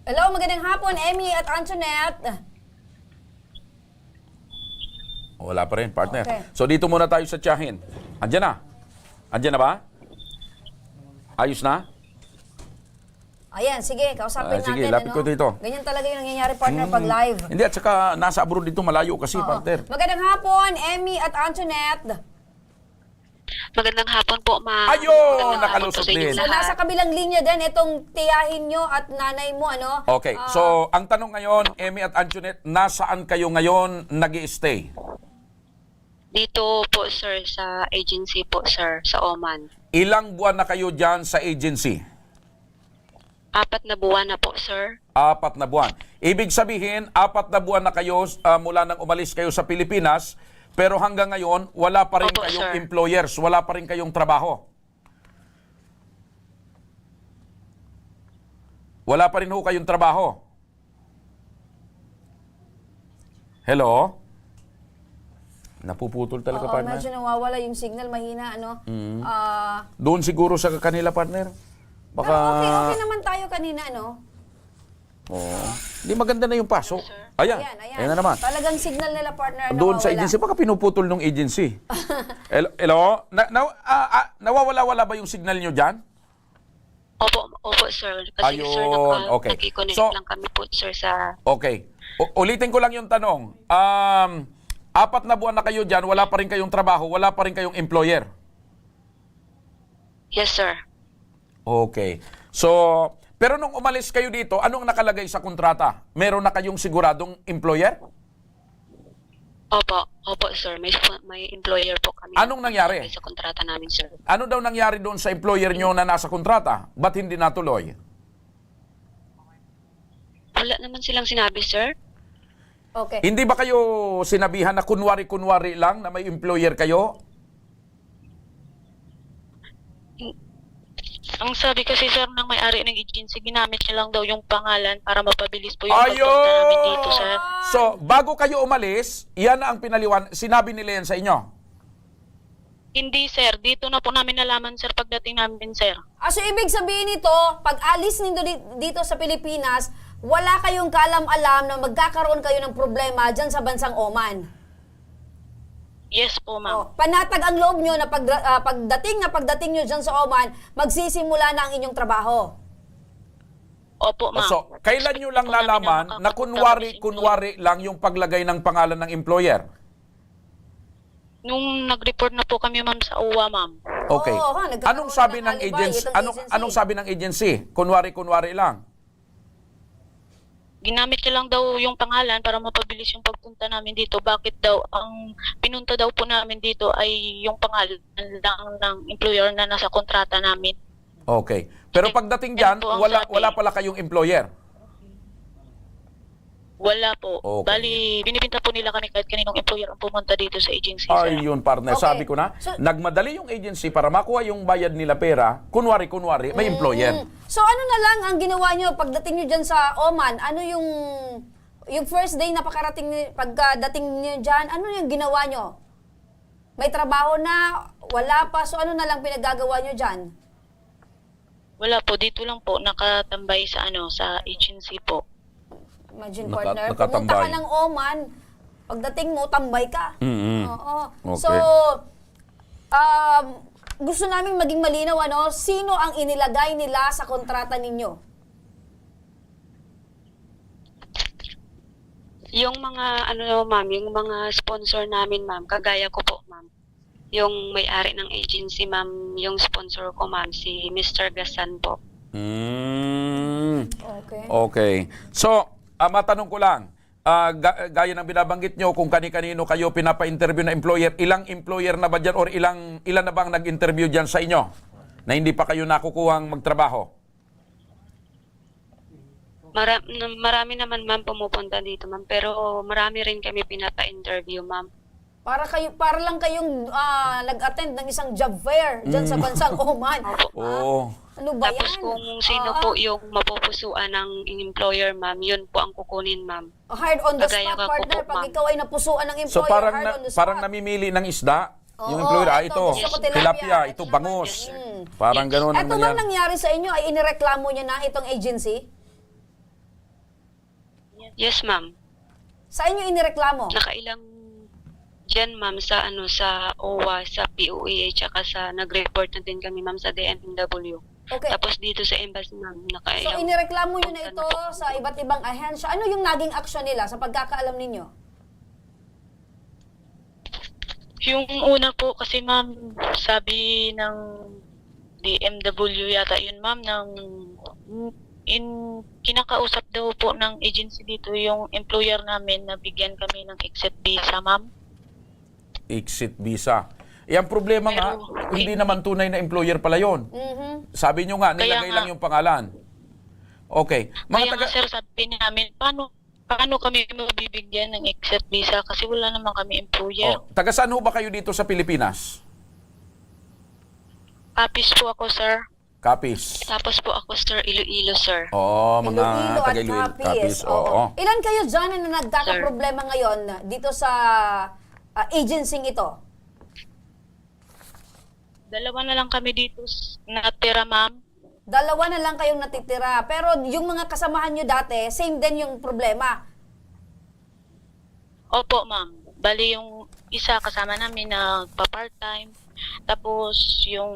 Hello, magandang hapon, Emmy at Antoinette. Wala pa rin, partner. Okay. So dito muna tayo sa tiyahin. Andiyan na? Andiyan na ba? Ayos na? Ayan, sige, kausapin Sige, natin. lapit ko dito. Ganyan talaga yung nangyayari, partner, pag live. Hindi, at saka nasa abroad dito, malayo kasi, partner. Magandang hapon, Emmy at Antoinette. Magandang hapon po, ma'am. Ayun, nakalusot din. So, nasa kabilang linya din itong tiyahin nyo at nanay mo, ano? Okay, so ang tanong ngayon, Emmy at Antoinette, nasaan kayo ngayon nag-i-stay? Dito po, sir, sa agency po, sir, sa Oman. Ilang buwan na kayo dyan sa agency? 4 na buwan na po, sir. 4 na buwan. Ibig sabihin, 4 na buwan na kayo mula nang umalis kayo sa Pilipinas, pero hanggang ngayon, wala pa rin Opo, kayong sir. employers, wala pa rin kayong trabaho. Wala pa rin ho kayong trabaho. Hello? Napuputol talaga, partner. Medyo nawawala yung signal, mahina, ano? Doon siguro sa kanila, partner. Baka... Okay naman tayo kanina, no? Hindi maganda na yung pasok. Ayan na naman. Talagang signal nila, partner, Doon sa nawawala. agency, baka pinuputol ng agency. Hello? Nawawala-wala ba yung signal nyo dyan? Opo, sir. Kasi, Ayun, sir, okay. nag-connect So- lang kami po, sir, sa... Okay. Ulitin ko lang yung tanong. 4 na buwan na kayo dyan, wala pa rin kayong trabaho, wala pa rin kayong employer. Yes, sir. Okay. So, pero nung umalis kayo dito, anong nakalagay sa kontrata? Meron na kayong siguradong employer? Opo, sir. May employer po kami. Anong nangyari? Sa kontrata namin, sir. Ano daw nangyari doon sa employer nyo na nasa kontrata? Ba't hindi natuloy? Wala naman silang sinabi, sir. Okay. Hindi ba kayo sinabihan na kunwari-kunwari lang na may employer kayo? Ang sabi kasi, sir, ng may-ari ng agency, ginamit niya lang daw yung pangalan para mapabilis po yung pagpunta namin dito, sir. So, bago kayo umalis, yan ang pinaliwan. Sinabi nila yan sa inyo? Hindi, sir. Dito na po namin nalaman, sir, pagdating namin, sir. So, ibig sabihin nito, pag alis nindo dito sa Pilipinas, wala kayong kaalam-alam na magkakaroon kayo ng problema dyan sa bansang Oman. Yes po, ma'am. Panatag ang loob nyo na pagdating nyo dyan sa Oman, magsisimula na ang inyong trabaho. Opo, ma'am. So, kailan nyo lang nalaman na kunwari lang yung paglagay ng pangalan ng employer? Nung nag-report na po kami, ma'am, sa UWA, ma'am. Okay. nagkakaroon Anong sabi ng ng alibi agency? itong agency. Anong sabi ng agency? Kunwari lang. Ginamit niya lang daw yung pangalan para mapabilis yung pagpunta namin dito. Bakit daw ang pinunta daw po namin dito ay yung pangalan lang ng employer na nasa kontrata namin. Okay. Pero pagdating dyan, po ang wala sabi. pala kayong employer. Wala po. Okay. Bali, binibinta po nila kami kahit kaninong employer ang pumunta dito sa agency, sir. Ayun, partner. Okay. Sabi ko na, nagmadali yung agency para makuha yung bayad nila pera. Kunwari, may employer. So, ano na lang ang ginawa nyo pagdating nyo dyan sa Oman? Ano yung first day na pagdating nyo dyan, ano yung ginawa nyo? May trabaho na, wala pa, so ano na lang pinagagawa nyo dyan? Wala po. Dito lang po nakatambay sa sa agency po. Imagine, partner, nakatambay. pumunta ka ng Oman, pagdating mo, tambay ka. Oo. Okay. So, gusto namin maging malinaw, sino ang inilagay nila sa kontrata ninyo? Yung mga, ma'am, yung mga sponsor namin, ma'am, kagaya ko po, ma'am. Yung may-ari ng agency, ma'am, yung sponsor ko, ma'am, si Mr. Gasan po. Okay. So, matanong ko lang, gaya ng binabanggit nyo, kung kani-kanino kayo pinapa-interview na employer, ilang employer na ba dyan or ilan na bang nag-interview dyan sa inyo na hindi pa kayo nakukuhang magtrabaho? Marami naman ma'am pumupunta dito ma'am, pero marami rin kami pinapa-interview ma'am. Para lang kayong nag-attend ng isang job fair dyan sa bansang Oman. Oo. Ano ba Tapos yan? kung sino po yung mapupusuan ng employer ma'am, yun po ang kukunin ma'am. Hard on the Kagaya spot, ka po partner. po, Pag ma'am. ikaw ay napusuan ng So employer, parang, hard on the spot. parang namimili ng isda, yung Oo, employer, ito, gusto ko tilapia, tilapia, ito bangus. Parang gano'n ang Ito bang nangyari. nangyari sa inyo ay inireklamo niya na itong agency? Yes ma'am. Sa inyo inireklamo? Nakailang dyan ma'am sa sa OWA, sa POEA, tsaka sa nag-report na din kami ma'am sa DMW. Okay. Tapos dito sa embassy ma'am, So nakailang. inireklamo niyo na ito sa iba't ibang ahensya. Ano yung naging aksyon nila sa pagkakaalam ninyo? Yung una po kasi ma'am, sabi ng DMW yata yun ma'am, kinakausap daw po ng agency dito yung employer namin na bigyan kami ng exit visa ma'am. Exit visa. Ang problema nga, hindi naman tunay na employer pala yon. Sabi nyo nga, nilagay lang yung pangalan. Okay. Kaya nga sir, sabi namin, paano kami mabibigyan ng exit visa kasi wala naman kami employer. Taga saan ho ba kayo dito sa Pilipinas? Kapis po ako sir. Kapis. Tapos po ako sir, Iloilo sir. Oo, mga Iloilo taga at Iloilo. Capiz. Oo. Ilan kayo dyan na nagkakaproblema ngayon dito sa agency ito? Dalawa na lang kami dito natira ma'am. Dalawa na lang kayong natitira. Pero yung mga kasamahan nyo dati, same din yung problema. Opo ma'am. Bali yung isa kasama namin na pa-part-time. Tapos yung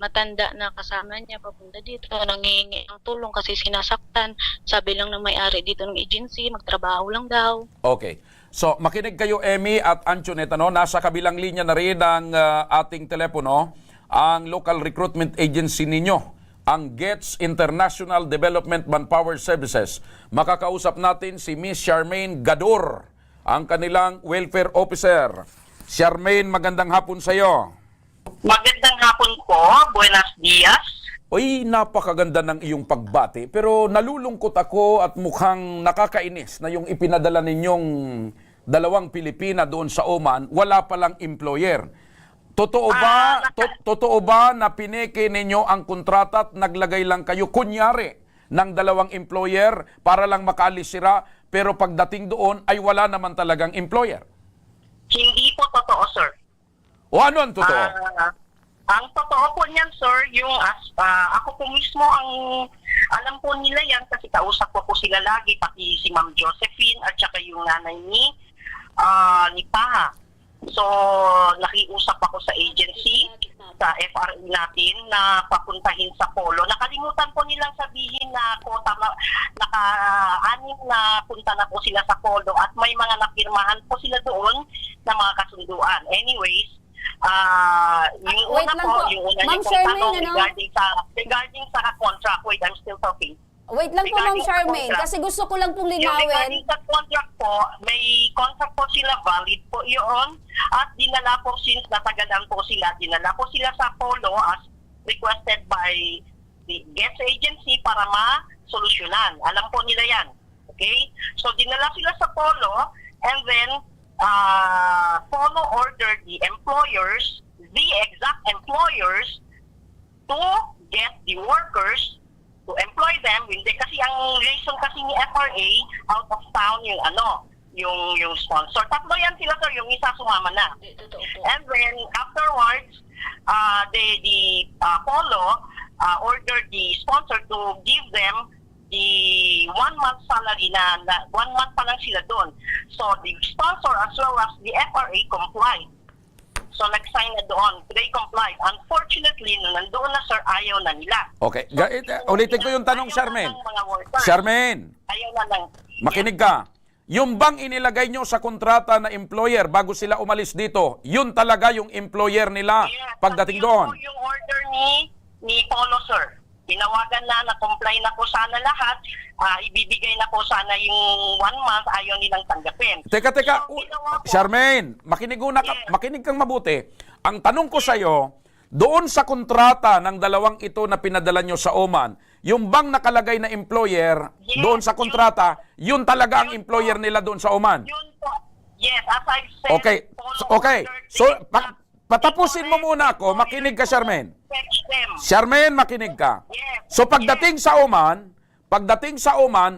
matanda na kasama niya papunta dito, nangihingi ng tulong kasi sinasaktan. Sabi lang ng may-ari dito ng agency, magtrabaho lang daw. Okay. So, makinig kayo, Emmy at Antoinette, nasa kabilang linya na rin ang ating telepono, ang local recruitment agency ninyo, ang GETS International Development Manpower Services. Makakausap natin si Miss Charmaine Gador, ang kanilang welfare officer. Charmaine, magandang hapon sa iyo. Magandang hapon po. Buenos dias. Uy, napakaganda ng iyong pagbati. Pero nalulungkot ako at mukhang nakakainis na yung ipinadala ninyong dalawang Pilipina doon sa Oman, wala palang employer. Totoo ba na pineke ninyo ang kontrata at naglagay lang kayo kunyari ng dalawang employer para lang makaalis sila, pero pagdating doon ay wala naman talagang employer? Hindi po totoo, sir. O ano ang totoo? Ang totoo po niyan, sir, yung ako po mismo ang alam po nila yan kasi kausap ko po sila lagi, pati si Ma'am Josephine at saka yung nanay ni Paha. So, nakiusap ako sa agency, sa FRA natin na papuntahin sa Polo. Nakalimutan po nilang sabihin na naka-anim na punta na po sila sa Polo at may mga napirmahan po sila doon na mga kasunduan. Anyways, yung una po, yung una niyo pong tanong regarding sa contract. Wait, I'm still talking. Wait lang po, Ma'am Charmaine, kasi gusto ko lang pong linawin. Regarding sa contract po, may contract po sila, valid po yun. At dinala po, since natagalan po sila, dinala po sila sa Polo as requested by the GETS agency para ma-solusyonan. Alam po nila yan. Okay? So, dinala sila sa Polo, and then, Polo ordered the employers, the exact employers, to get the workers to employ them. Hindi kasi ang reason kasi ni FRA out of town yung sponsor. Tatlo yan sila, sir, yung isa sumama na. And then afterwards, the Polo ordered the sponsor to give them the 1 month salary na 1 month pa lang sila doon. So the sponsor as well as the FRA complied. So nag-sign na doon. They complied. Unfortunately, nung nandoon na, sir, ayaw na nila. Okay. Ulitin ko yung tanong, Charmaine. Charmaine, Ayaw na lang. makinig ka. Yung bang inilagay nyo sa kontrata na employer bago sila umalis dito, yun talaga yung employer nila pagdating doon? Yung order ni Polo, sir. Tinawagan na comply na po sana lahat. Ibibigay na po sana yung 1 month, ayaw nilang tanggapin. Teka. Charmaine, makinig kang mabuti. Ang tanong ko sa iyo, doon sa kontrata ng dalawang ito na pinadala nyo sa Oman, yung bang nakalagay na employer doon sa kontrata, yun talaga ang employer nila doon sa Oman. Yes, as I've said, Okay. So, patapusin mo muna ako. Makinig ka, Charmaine. Charmaine, makinig ka. So, pagdating sa Oman,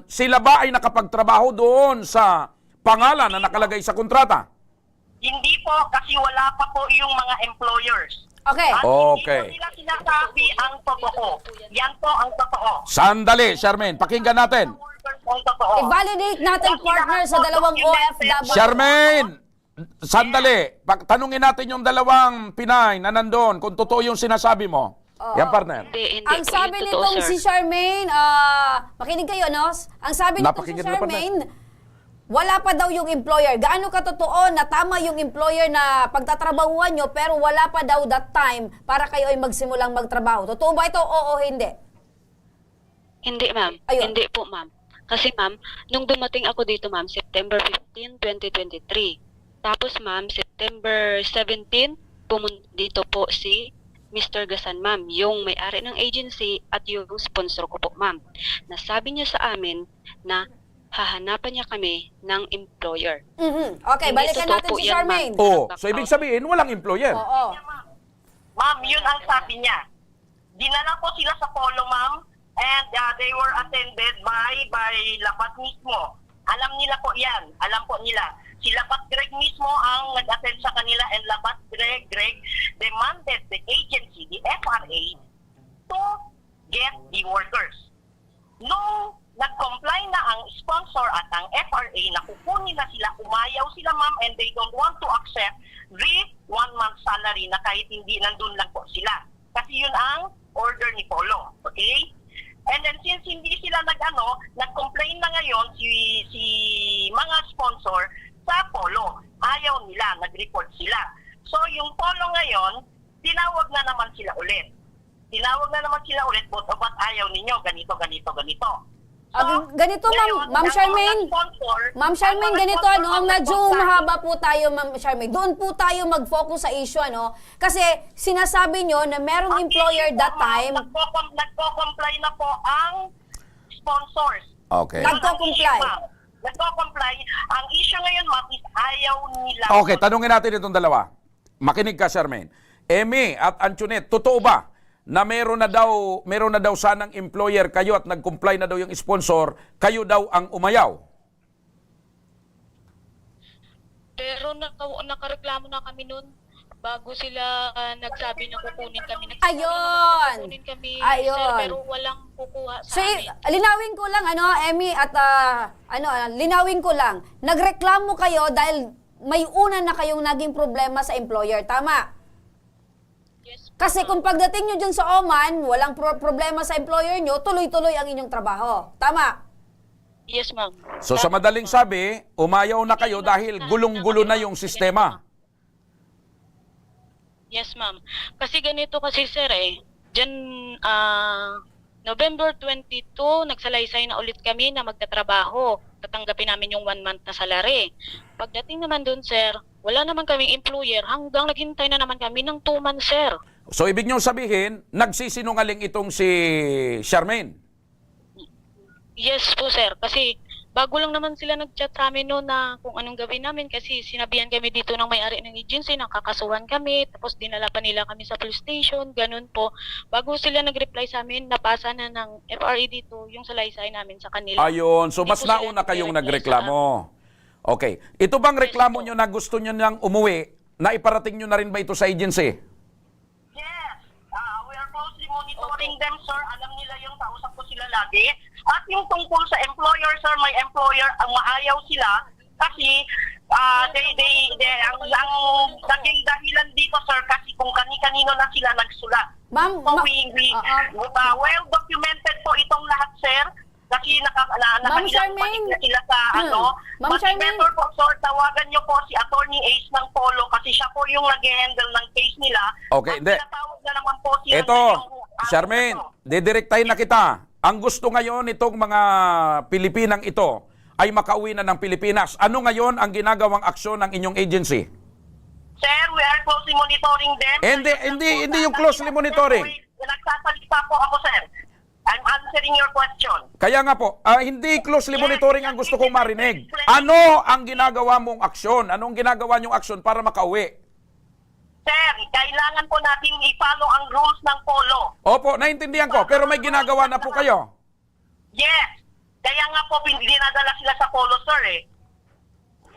sila ba ay nakapagtrabaho doon sa pangalan na nakalagay sa kontrata? Hindi po, kasi wala pa po yung mga employers. Okay. At Okay. hindi po nila sinasabi ang totoo. Yan po ang totoo. Sandali, Charmaine. Pakinggan natin. Ang totoo. I-validate natin, partner, sa dalawang OFW. Charmaine! Sandali. Tanungin natin yung dalawang Pinay na nandun kung totoo yung sinasabi mo. Yan, partner. Ang sabi nitong si Charmaine, makinig kayo, no? Ang sabi nitong si Napakinggan mo, partner. Charmaine, wala pa daw yung employer. Gaano katotoo na tama yung employer na pagtatrabahuan nyo pero wala pa daw that time para kayo ay magsimulang magtrabaho? Totoo ba ito? Oo o hindi? Hindi, ma'am. Ayun. Hindi po, ma'am. Kasi, ma'am, nung dumating ako dito, ma'am, September 15, 2023. Tapos, ma'am, September 17, pumunta dito po si Mr. Gasan, ma'am, yung may-ari ng agency at yung sponsor ko po, ma'am. Nasabi niya sa amin na hahanapan niya kami ng employer. Okay, Hindi balikan totoo natin po si yan, Charmaine. Oh, so ibig sabihin, walang employer. Oo. Ma'am, yun ang sabi niya. Dinala po sila sa polo, ma'am, and they were attended by Lapat mismo. Alam nila po yan. Alam po nila. Si Lapat Greg mismo ang nag-attend sa kanila, and Lapat Greg demanded the agency, the FRA, to get the workers. Nung nag-comply na ang sponsor at ang FRA na kukunin na sila, umayaw sila, ma'am, and they don't want to accept the 1-month salary na kahit hindi nandun lang po sila. Kasi yun ang order ni Polo. Okay? And then since hindi sila nag-complain na ngayon si mga sponsor sa Polo, ayaw nila, nag-report sila. So yung Polo ngayon, tinawag na naman sila ulit. But ayaw ninyo, ganito. Ganito, Ma'am Charmaine. Ma'am Charmaine, ganito, medyo mahaba po tayo, Ma'am Charmaine. Doon po tayo mag-focus sa issue, Kasi sinasabi nyo na merong employer that time. Nagko-comply na po ang sponsors. Okay. Nagko-comply. Ang issue ngayon, ma'am, is ayaw nila. Okay, tanungin natin itong dalawa. Makinig ka, Charmaine. Amy at Antoinette, totoo ba na meron na daw sanang employer kayo at nag-comply na daw yung sponsor, kayo daw ang umayaw? Pero nakareklamo na kami noon bago sila nagsabi na kukunin kami. Ayun! Kukunin kami, Ayun. sir, pero walang kukuha So, sa amin. linawin ko lang, Emmy, at linawin ko lang. Nagreklamo kayo dahil may una na kayong naging problema sa employer. Tama? Kasi kung pagdating nyo dyan sa Oman, walang problema sa employer nyo, tuloy-tuloy ang inyong trabaho. Tama? Yes, ma'am. So sa madaling sabi, umayaw na kayo dahil gulong-gulo na yung sistema. Yes, ma'am. Kasi ganito kasi, sir, dyan, November 22, nagsalaysay na ulit kami na magtatrabaho. Tatanggapin namin yung 1 month na salary. Pagdating naman dun, sir, wala naman kaming employer hanggang naghintay na naman kami ng 2 months, sir. So ibig nyo sabihin, nagsisinungaling itong si Charmaine? Yes po, sir. Kasi bago lang naman sila nag-chat sa amin noon na kung anong gawin namin kasi sinabihan kami dito ng may-ari ng agency, nakakasuhan kami, tapos dinala pa nila kami sa police station, ganun po. Bago sila nag-reply sa amin, napasa na ng FRA dito yung salaysay namin sa kanila. Ayun, so Hindi mas po sila nauna kayong nag-reply nagreklamo. Okay. Ito bang reklamo nyo na gusto nyo nang umuwi, na iparating nyo na rin ba ito sa agency? We are closely monitoring them, sir. Alam nila yung kausap ko sila lagi. At yung tungkol sa employer, sir, may employer ang maayaw sila kasi ang naging dahilan dito, sir, kasi kung kani-kanino na sila nagsulat. Well documented po itong lahat, sir. Kasi nakahilang na sila sa Ma'am Charmaine. better po, sir, tawagan nyo po si Attorney Ace ng Polo kasi siya po yung nag-handle ng case nila. Okay, hindi. Tinatawag na naman po sila Ito, Charmaine, didirektahin na kita. Ang gusto ngayon itong mga Pilipinang ito ay makauwi na ng Pilipinas. Ano ngayon ang ginagawang aksyon ng inyong agency? Sir, we are closely monitoring them. Hindi yung closely monitoring. Nagsasalita po ako, sir. I'm answering your question. Kaya nga po, hindi closely monitoring ang gusto kong marinig. Ano ang ginagawa mong aksyon? Anong ginagawa niyong aksyon para makauwi? Sir, kailangan po natin i-follow ang rules ng polo. Opo, naintindihan ko, pero may ginagawa na po kayo. Yes. Kaya nga po, dinadala sila sa polo, sir eh.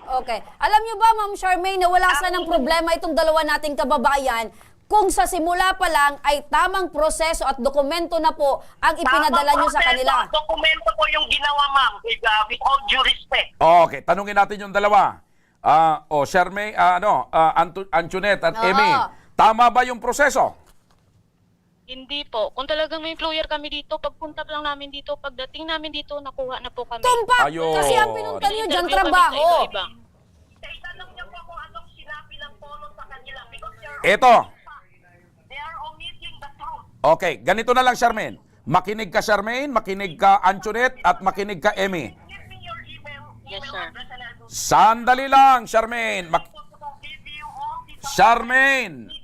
Okay. Alam niyo ba, Ma'am Charmaine, na wala sanang problema itong dalawa nating kababayan kung sa simula pa lang ay tamang proseso at dokumento na po ang ipinadala niyo sa kanila. Dokumento po yung ginawa, ma'am, with all due respect. Okay, tanungin natin yung dalawa. Charmaine, Antoinette at Emmy, tama ba yung proseso? Hindi po. Kung talagang may employer kami dito, pagpunta lang namin dito, pagdating namin dito, nakuha na po kami. Tumpak! Ayun. Kasi ang pinunta niyo dyan, Interview kami trabaho. sa iba-iba. Itanong niyo po kung anong sinabi ng polo sa kanila because Ito. they are omitting the truth. Okay, ganito na lang, Charmaine. Makinig ka, Charmaine, makinig ka, Antoinette, at makinig ka, Emmy. Yes, sir. Sandali lang, Charmaine. Charmaine!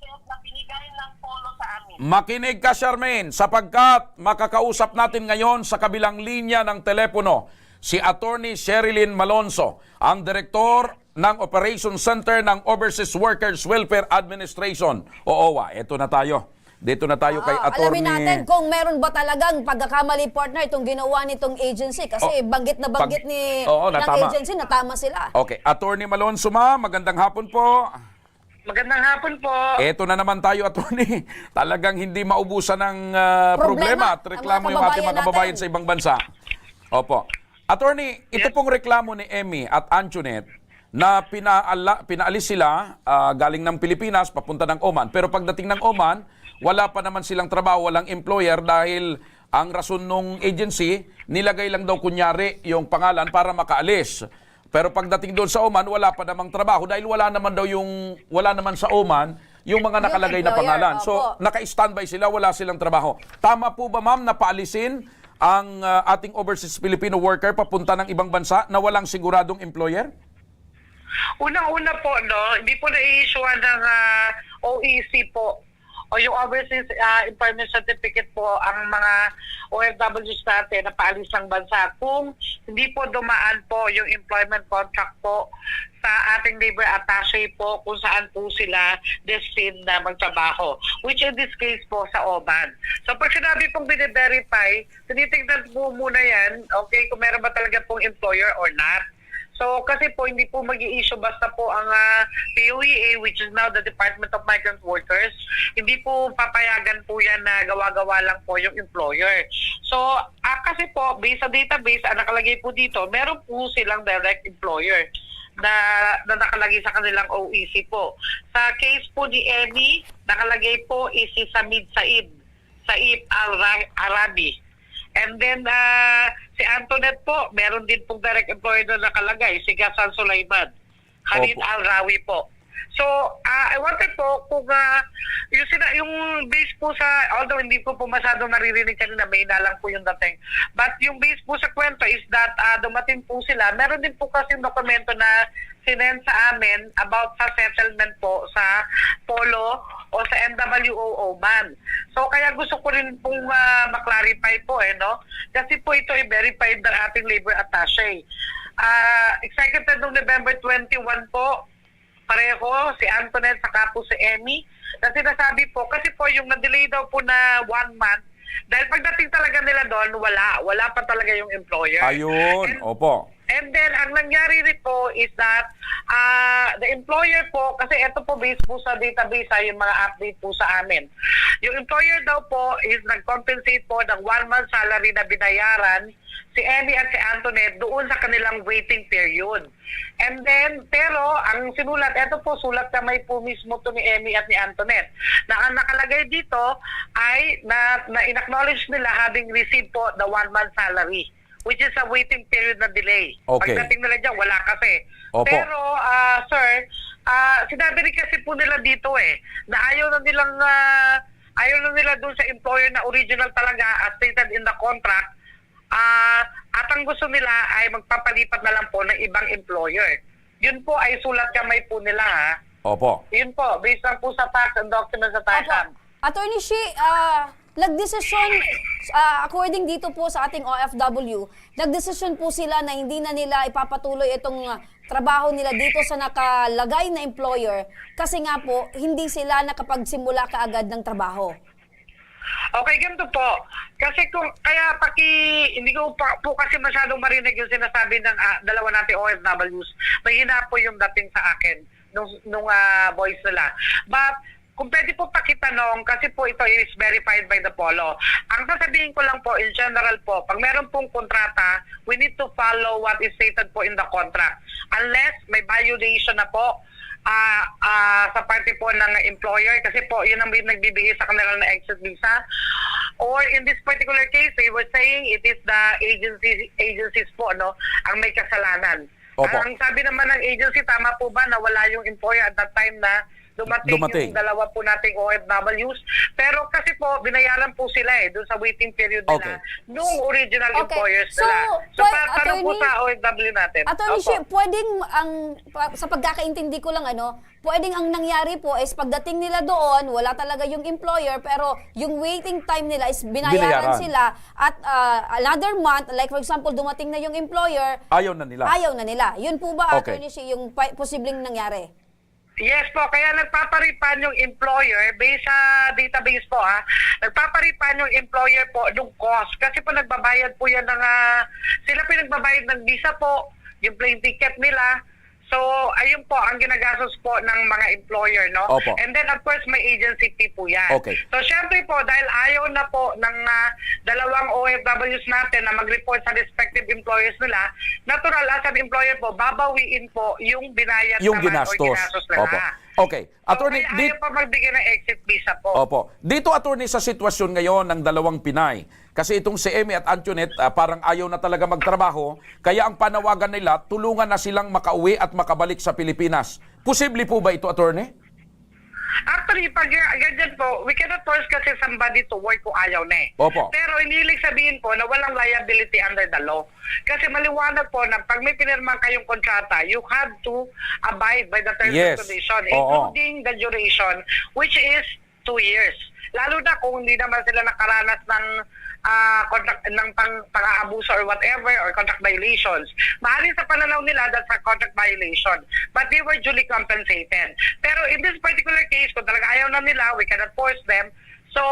Makinig ka, Charmaine, sapagkat makakausap natin ngayon sa kabilang linya ng telepono si Attorney Sherilyn Malonzo, ang Direktor ng Operation Center ng Overseas Workers Welfare Administration o OWA. Ito na tayo. Dito na tayo kay Attorney. Alamin natin kung meron ba talagang pagkakamali, partner, itong ginawa nitong agency. Kasi banggit na banggit ng agency na tama sila. Okay, Attorney Malonzo, magandang hapon po. Magandang hapon po. Eto na naman tayo, Attorney. Talagang hindi maubusan ng problema at reklamo yung ating mga kababayan sa ibang bansa. Opo. Attorney, ito pong reklamo ni Emmy at Antoinette na pinaalis sila galing ng Pilipinas papunta ng Oman. Pero pagdating ng Oman, wala pa naman silang trabaho, walang employer dahil ang rason ng agency, nilagay lang daw kunyari yung pangalan para makaalis. Pero pagdating doon sa Oman, wala pa namang trabaho dahil wala naman sa Oman yung mga nakalagay na pangalan. So, naka-standby sila, wala silang trabaho. Tama po ba, ma'am, na paalisin ang ating overseas Filipino worker papunta ng ibang bansa na walang siguradong employer? Unang-una po, hindi po na-i-issuean ng OEC po o yung Overseas Employment Certificate po ang mga OFWs natin na paalis ng bansa kung hindi po dumaan po yung employment contract po sa ating labor attaché po kung saan po sila destined na magtrabaho, which in this case po sa Oman. So pag sinabi pong bine-verify, tinitignan po muna yan, okay, kung meron ba talaga pong employer or not. So kasi po hindi po mag-i-issue basta po ang PUEA, which is now the Department of Migrant Workers, hindi po papayagan po yan na gawa-gawa lang po yung employer. So kasi po based sa database, nakalagay po dito, meron po silang direct employer na nakalagay sa kanilang OEC po. Sa case po ni Emmy, nakalagay po is si Samid Saib Al-Arabi. And then, si Antoinette po, meron din pong direct employer doon nakalagay, si Ghassan Sulaiman, Khalid Al-Rawi po. So, I wanted po kung yung base po sa, although hindi po masyadong naririnig kanina, may inalang po yung dating. But yung base po sa kwento is that dumating po sila, meron din po kasi yung dokumento na sinend sa amin about sa settlement po sa Polo o sa MWO Oman. So kaya gusto ko rin pong maklarify po kasi po ito ay verified ng ating labor attaché. Executed noong November 21 po, pareho si Antoinette saka po si Emmy. Kasi nasabi po, kasi po yung na-delay daw po na 1 month, dahil pagdating talaga nila doon, wala pa talaga yung employer. Ayun, opo. And then, ang nangyari rin po is that the employer po, kasi ito po based po sa database, yung mga update po sa amin. Yung employer daw po is nag-compensate po ng 1 month salary na binayaran si Emmy at si Antoinette doon sa kanilang waiting period. And then, pero ang sinulat, ito po sulat kamay po mismo to ni Emmy at ni Antoinette, na ang nakalagay dito ay na in-acknowledge nila having received po the 1 month salary, which is a waiting period na delay. Okay. Pagdating nila dyan, wala kasi. Opo. Pero, sir, sinabi rin kasi po nila dito na ayaw na nila dun sa employer na original talaga as stated in the contract, at ang gusto nila ay magpapalipat na lang po ng ibang employer. Yun po ay sulat kamay po nila, ha? Opo. Yun po, based lang po sa facts and documents that I have. Attorney Shi, nagdesisyon, according dito po sa ating OFW, nagdesisyon po sila na hindi na nila ipapatuloy itong trabaho nila dito sa nakalagay na employer kasi nga po, hindi sila nakapagsimula kaagad ng trabaho. Okay, ganito po. Kasi hindi ko po kasi masyadong marinig yung sinasabi ng dalawa nating OFWs. Mahina po yung dating sa akin nung voice nila. But kung pwede po pakitanong, kasi po ito is verified by the Polo. Ang sasabihin ko lang po, in general po, pag meron pong kontrata, we need to follow what is stated po in the contract. Unless may violation na po sa party po ng employer, kasi po yun ang nagbibigay sa kanila na exit visa. Or in this particular case, they were saying it is the agencies po ang may kasalanan. Ang sabi naman ng agency, tama po ba na wala yung employer at that time na dumating yung dalawa po nating OFWs. Pero kasi po, binayaran po sila doon sa waiting period nila nung original employers nila. So, tanong po sa OFW natin. Attorney Shi, pwedeng sa pagkakaintindi ko lang pwedeng ang nangyari po is pagdating nila doon, wala talaga yung employer, pero yung waiting time nila is binayaran sila at another month, like for example, dumating na yung employer, ayaw na nila. Yun po ba, Attorney Shi, yung posibleng nangyari? Yes po, kaya nagpaparipan yung employer based sa database po nagpaparipan yung employer po ng cost kasi po nagbabayad po yan ng sila po nagbabayad ng visa po, yung plane ticket nila. So, ayun po ang ginagastos po ng mga employer, no? Opo. And then, of course, may agency fee po yan. Okay. So, syempre po, dahil ayaw na po ng dalawang OFWs natin na mag-report sa respective employers nila, natural as an employer po, babawiin po yung binayad yung naman ginastos. o ginastos nila. Opo. Okay. Attorney, so, ayaw pa magbigay ng exit visa po. Opo. Dito, attorney, sa sitwasyon ngayon ng dalawang Pinay, kasi itong si Emmy at Antoinette parang ayaw na talaga magtrabaho, kaya ang panawagan nila, tulungan na silang makauwi at makabalik sa Pilipinas. Posible po ba ito, attorney? Actually, pag ganyan po, we cannot force kasi somebody to work kung ayaw na Opo. Pero hindi ibig sabihin po na walang liability under the law. Kasi maliwanag po na pag may pinirman kayong kontrata, you have to abide by the terms and conditions, including the duration, which is 2 years. Lalo na kung hindi naman sila nakaranas ng pang-aabuso or whatever or contract violations. Mahalin sa pananaw nila that's a contract violation. But they were duly compensated. Pero in this particular case, kung talaga ayaw na nila, we cannot force them. So,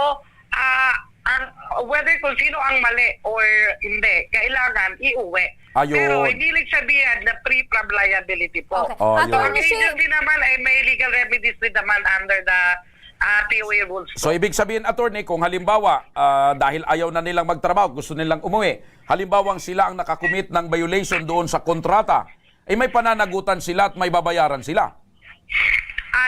whether kung sino ang mali or hindi, kailangan iuwi. Pero hindi lang sabihin na free from liability po. Okay. Ang agency naman ay may legal remedies din naman under the POA rules. So, ibig sabihin, attorney, kung halimbawa, dahil ayaw na nilang magtrabaho, gusto nilang umuwi, halimbawa sila ang nakakumit ng violation doon sa kontrata, may pananagutan sila at may babayaran sila.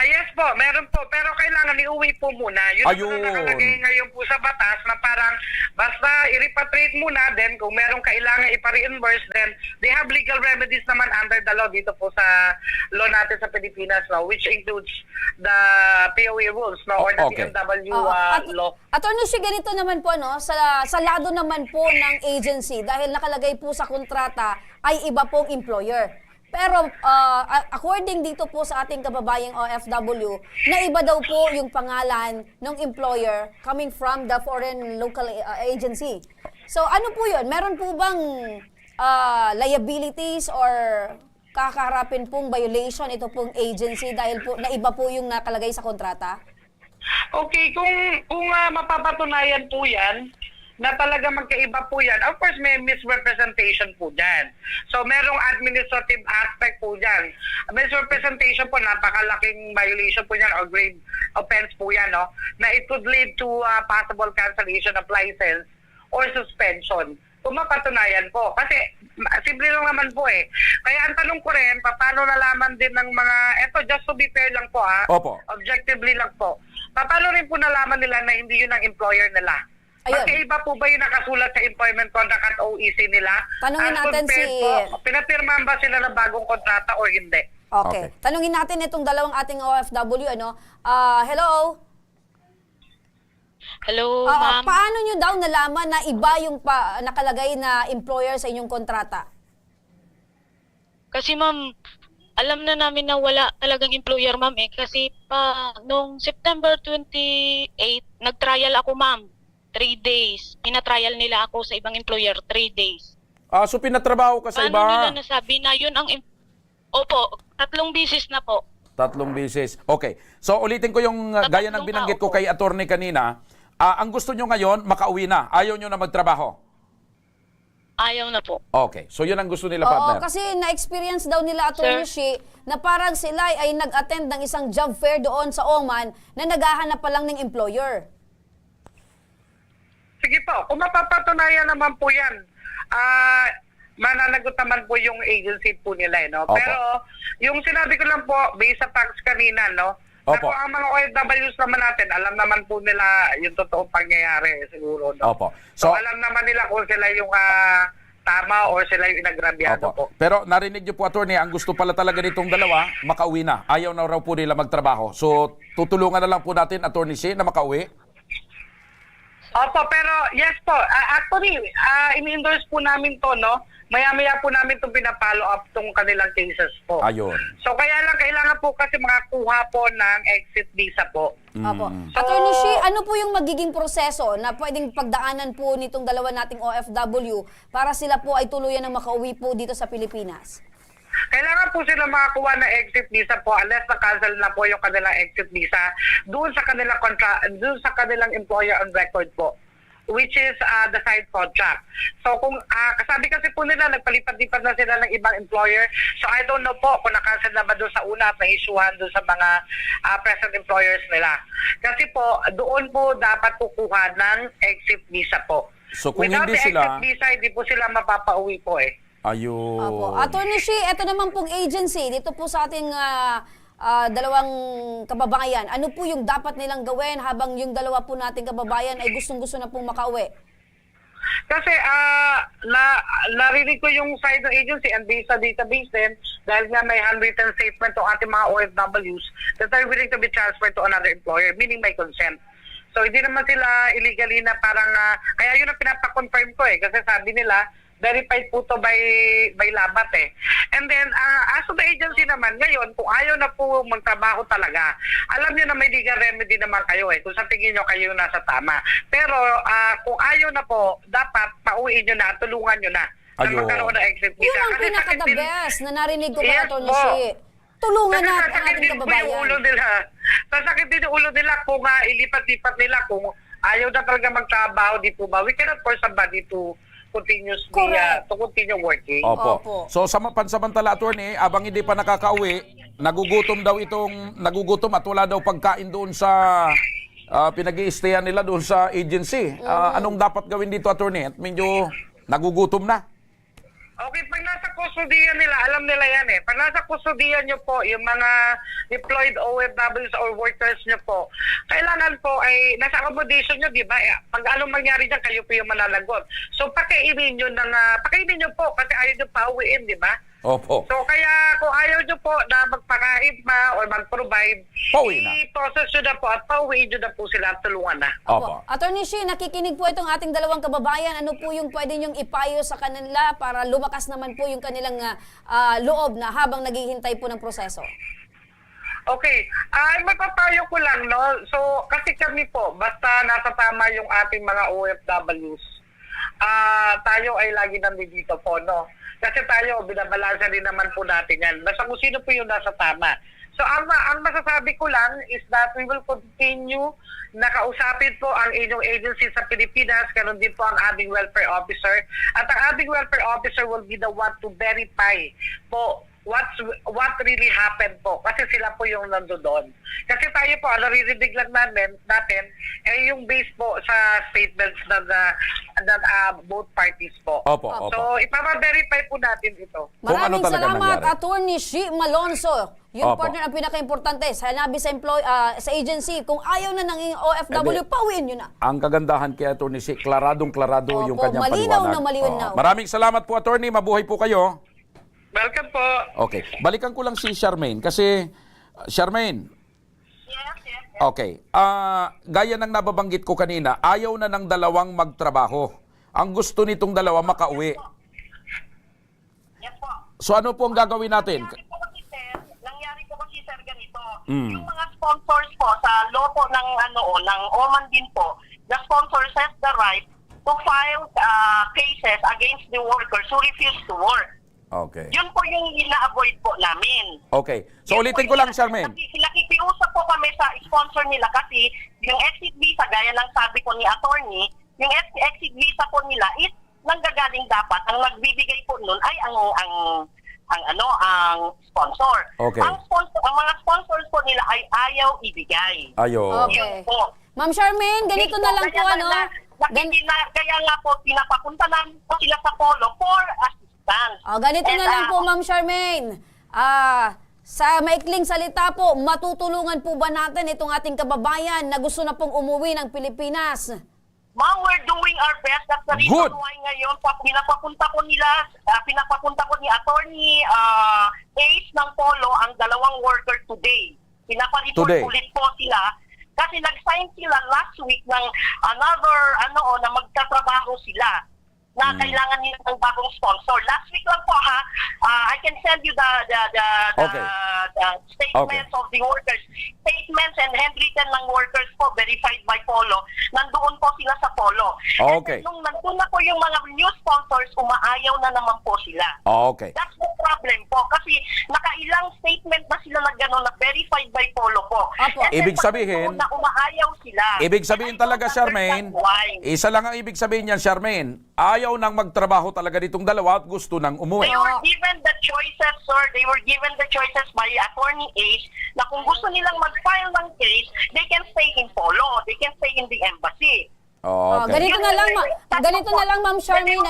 Yes po, meron po. Pero kailangan iuwi po muna. Yun ang nakalagay ngayon po sa batas na parang basta i-repatriate muna, then kung meron kailangan ipa-reimburse, then they have legal remedies naman under the law dito po sa law natin sa Pilipinas, no, which includes the POA rules, no, or the PMW law. Attorney Shi, ganito naman po, sa lado naman po ng agency, dahil nakalagay po sa kontrata ay iba pong employer. Pero according dito po sa ating kababayang OFW, na iba daw po yung pangalan ng employer coming from the foreign local agency. So ano po yun? Meron po bang liabilities or kakaharapin pong violation ito pong agency dahil po na iba po yung nakalagay sa kontrata? Okay, kung mapapatunayan po yan, na talaga magkaiba po yan, of course may misrepresentation po dyan. So merong administrative aspect po dyan. Misrepresentation po, napakalaking violation po yan or grave offense po yan, no? Na it could lead to possible cancellation of license or suspension. Kung mapatunayan po. Kasi simple lang naman po Kaya ang tanong ko rin, paano nalaman din ng mga, eto just to be fair lang po objectively lang po. Paano rin po nalaman nila na hindi yun ang employer nila? Magkaiba po ba yung nakasulat sa employment contract at OEC nila? Tanungin natin pinapirmahan ba sila ng bagong kontrata o hindi? Okay. Tanungin natin itong dalawang ating OFW, hello? Hello, ma'am. Paano nyo daw nalaman na iba yung nakalagay na employer sa inyong kontrata? Kasi ma'am, alam na namin na wala talagang employer, ma'am kasi nung September 28, nag-trial ako, ma'am. 3 days. Pinatrial nila ako sa ibang employer, 3 days. So pinatrabaho ka sa Paano nila iba? nasabi na yun ang... Opo, 3 beses na po. 3 beses. Okay. So ulitin ko yung gaya ng binanggit ko kay attorney kanina. Ang gusto nyo ngayon, makauwi na. Ayaw nyo na magtrabaho. Ayaw na po. Okay. So yun ang gusto nila, Oo, partner. kasi na-experience daw nila Atty. Shi na parang sila ay nag-attend ng isang job fair doon sa Oman na naghahanap pa lang ng employer. Sige po, kung mapapatunayan naman po yan, mananagot naman po yung agency po nila, no? Opo. Pero yung sinabi ko lang po, based sa facts kanina, no? Na Opo. po ang mga OFWs naman natin, alam naman po nila yung totoong pangyayari siguro, no? Opo. So alam naman nila kung sila yung tama or sila yung inagrabyado po. Pero narinig niyo po, attorney, ang gusto pala talaga nitong dalawa, makauwi na. Ayaw na raw po nila magtrabaho. So tutulungan na lang po natin, Attorney Shi, na makauwi. Opo, pero yes po. Actually, ini-endorse po namin to, no? Maya-maya po namin itong pinapollow up tong kanilang cases po. Ayun. So kaya lang kailangan po kasi makakuha po ng exit visa po. Opo. Attorney Shi, ano po yung magiging proseso na pwedeng pagdaanan po nitong dalawa nating OFW para sila po ay tuluyan na makauwi po dito sa Pilipinas? Kailangan po sila makakuha ng exit visa po unless na-cancel na po yung kanilang exit visa doon sa kanilang employer on record po, which is the side contract. So kung kasabi kasi po nila nagpalipat-lipat na sila ng ibang employer, so I don't know po kung na-cancel na ba doon sa una at na-issuehan doon sa mga present employers nila. Kasi po doon po dapat kukuha ng exit visa po. So kung Without hindi the sila... exit visa, hindi po sila mapapauwi po eh. Ayun. Opo. Attorney Shi, ito naman pong agency dito po sa ating dalawang kababayan. Ano po yung dapat nilang gawin habang yung dalawa po nating kababayan ay gustong-gusto na pong makauwi? Kasi narinig ko yung side ng agency and based sa database din, dahil nga may handwritten statement ng ating mga OFWs that are willing to be transferred to another employer, meaning may consent. So hindi naman sila illegally na parang, kaya yun ang pinapa-confirm ko eh, kasi sabi nila, verified po to by Labat eh. And then, as of the agency naman, ngayon, kung ayaw na po magtrabaho talaga, alam nyo na may legal remedy naman kayo eh, kung sa tingin nyo kayo nasa tama. Pero kung ayaw na po, dapat pauwiin nyo na, tulungan nyo na. Na magkaroon ng exit visa. Yun ang pinaka-the best na narinig ko pa, Attorney Shi. Tulungan natin ang ating kababayan. Sasakit din yung ulo nila kung ilipat-lipat nila kung ayaw na talaga magtrabaho, di po ba? We cannot force somebody to continuously to continue working. Opo. So sa pansamantala, attorney, abang hindi pa nakakauwi, nagugutom at wala daw pagkain doon sa pinag-i-stayan nila doon sa agency. Anong dapat gawin dito, attorney? At medyo nagugutom na. Okay, pag nasa kustodiyan nila, alam nila yan eh. Pag nasa kustodiyan nyo po, yung mga deployed OFWs or workers nyo po, kailangan po ay nasa accommodation nyo, di ba? Pag anong mangyari dyan, kayo po yung mananagot. So, pakainin nyo po kasi ayaw nyo pauwiin, di ba? Opo. So, kaya kung ayaw nyo po na magpakain pa or mag-provide, i-process nyo na po at pauwiin nyo na po sila at tulungan na. Opo. Attorney Shi, nakikinig po itong ating dalawang kababayan. Ano po yung pwede nyong ipayo sa kanila para lumakas naman po yung kanilang loob na habang naghihintay po ng proseso? Okay. Mapapayo ko lang, no? So, kasi kami po, basta nasa tama yung ating mga OFWs, tayo ay lagi nandito po, no? Kasi tayo, binabalansa din naman po natin yan. Basta kung sino po yung nasa tama. So, ang masasabi ko lang is that we will continue na kausapin po ang inyong agency sa Pilipinas, ganun din po ang aming welfare officer. At ang aming welfare officer will be the one to verify po what really happened po. Kasi sila po yung nandoon. Kasi tayo po, naririnig lang natin yung base po sa statements ng both parties po. Opo. So, ipapa-verify po natin ito. Maraming salamat, Attorney Shi Malonzo. Yung Opo. partner ang pinaka-importante. Sanabi sa sa agency, kung ayaw na ng OFW, pauwiin nyo na. Ang kagandahan kay Attorney Shi, klaradong-klarado yung kanyang malinaw paliwanag. na malinaw. Maraming salamat po, attorney. Mabuhay po kayo. Welcome po. Okay. Balikan ko lang si Charmaine kasi, Charmaine. Okay. Gaya ng nababanggit ko kanina, ayaw na ng dalawang magtrabaho. Ang gusto nitong dalawa makauwi. Yes po. So ano po ang gagawin natin? Nangyari po kasi sir ganito. Mm. Yung mga sponsors po sa law po ng ng Oman din po, the sponsors has the right to file cases against the workers who refuse to work. Okay. Yun po yung ina-avoid po namin. Okay. So ulitin ko lang, Charmaine. Nakikiusap po kami sa sponsor nila kasi yung exit visa, gaya ng sabi ko ni attorney, yung exit visa po nila is nanggagaling dapat. Ang nagbibigay po nun ay ang sponsor. Okay. Ang mga sponsors po nila ay ayaw ibigay. Ayo. Okay. Yun po. Ma'am Charmaine, ganito na lang po, ano? Kaya nga po, pinapapunta namin po sila sa Polo for assistance. Ganito na lang po, Ma'am Charmaine. Sa maikling salita po, matutulungan po ba natin itong ating kababayan na gusto na pong umuwi ng Pilipinas? Ma'am, we're doing our best. That's the reason Good. why ngayon, pinapapunta ko ni Attorney Ace ng Polo ang dalawang worker today. Pinapareport Today. ulit po sila kasi nag-sign sila last week ng another, na magtatrabaho sila na kailangan nila ng bagong sponsor. Last week lang po ha, I can send you the statements of the workers. Statements and handwritten ng workers po, verified by Polo. Nandoon po sila sa Polo. Okay. And nung nandun na po yung mga new sponsors, umaayaw na naman po sila. Okay. That's the problem po. Kasi nakailang statement na sila na gano'n na verified by Polo po. And then, Ibig sabihin, na umaayaw sila. Ibig sabihin talaga, Charmaine, isa lang ang ibig sabihin niyan, Charmaine, ayaw nang magtrabaho talaga ditong dalawa at gusto nang umuwi. They were given the choices, sir. They were given the choices by Attorney Ace na kung gusto nilang mag-file ng case, they can stay in Polo. They can stay in the embassy. Okay. Ganito na lang, Ma'am Charmaine,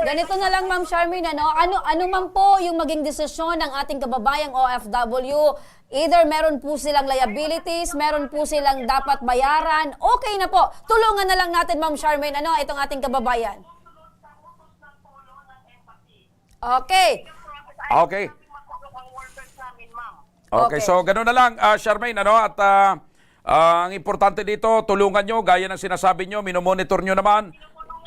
Ganito na lang, Ma'am Charmaine, ano man po yung maging desisyon ng ating kababayang OFW, either meron po silang liabilities, meron po silang dapat bayaran, okay na po. Tulungan na lang natin, Ma'am Charmaine, itong ating kababayan. Okay. Okay. Okay, so gano'n na lang, Charmaine, at ang importante dito, tulungan nyo, gaya ng sinasabi nyo, minomonitor nyo naman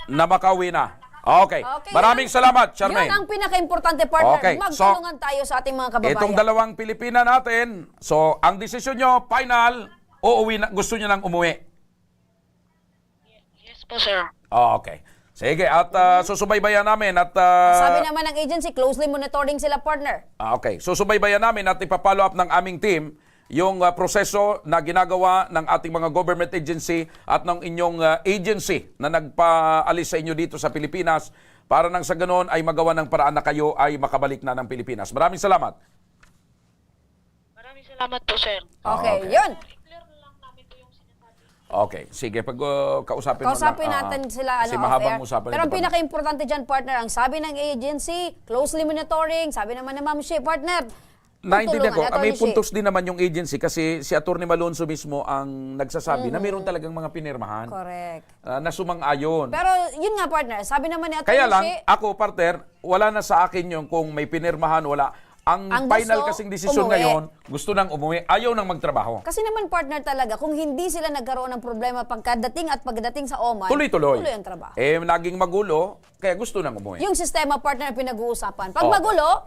na makauwi na. Okay. Maraming salamat, Charmaine. Yun ang pinaka-importante, partner. Okay, Magtulungan tayo sa ating mga kababayan. Itong dalawang Pilipina natin, so ang desisyon nyo, final, uuwi na, gusto nyo nang umuwi. Yes po, sir. Okay. Sige, at susubaybayan namin at... Sabi naman ng agency, closely monitoring sila, partner. Okay, susubaybayan namin at ipapollow up ng aming team yung proseso na ginagawa ng ating mga government agency at ng inyong agency na nagpaalis sa inyo dito sa Pilipinas para nang sa ganoon ay magawa ng paraan na kayo ay makabalik na ng Pilipinas. Maraming salamat. Maraming salamat po, sir. Okay, yun. Okay, sige, pag kausapin natin sila kasi mahabang usapan. Pero ang pinaka-importante dyan, partner, ang sabi ng agency, closely monitoring, sabi naman ng Ma'am Shea, partner, naintindihan ko, may puntos din naman yung agency kasi si Atty. Malonzo mismo ang nagsasabi na mayroon talagang mga pinirmahan. Correct. Na sumang-ayon. Pero yun nga, partner, sabi naman ni Atty. Kaya lang, ako, partner, wala na sa akin yung kung may pinirmahan, wala. Ang final kasing desisyon ngayon, gusto nang umuwi, ayaw nang magtrabaho. Kasi naman, partner, talaga, kung hindi sila nagkaroon ng problema pagkadating at pagdating sa Oman, tuloy-tuloy ang trabaho. Naging magulo, kaya gusto nang umuwi. Yung sistema, partner, pinag-uusapan. Pag magulo,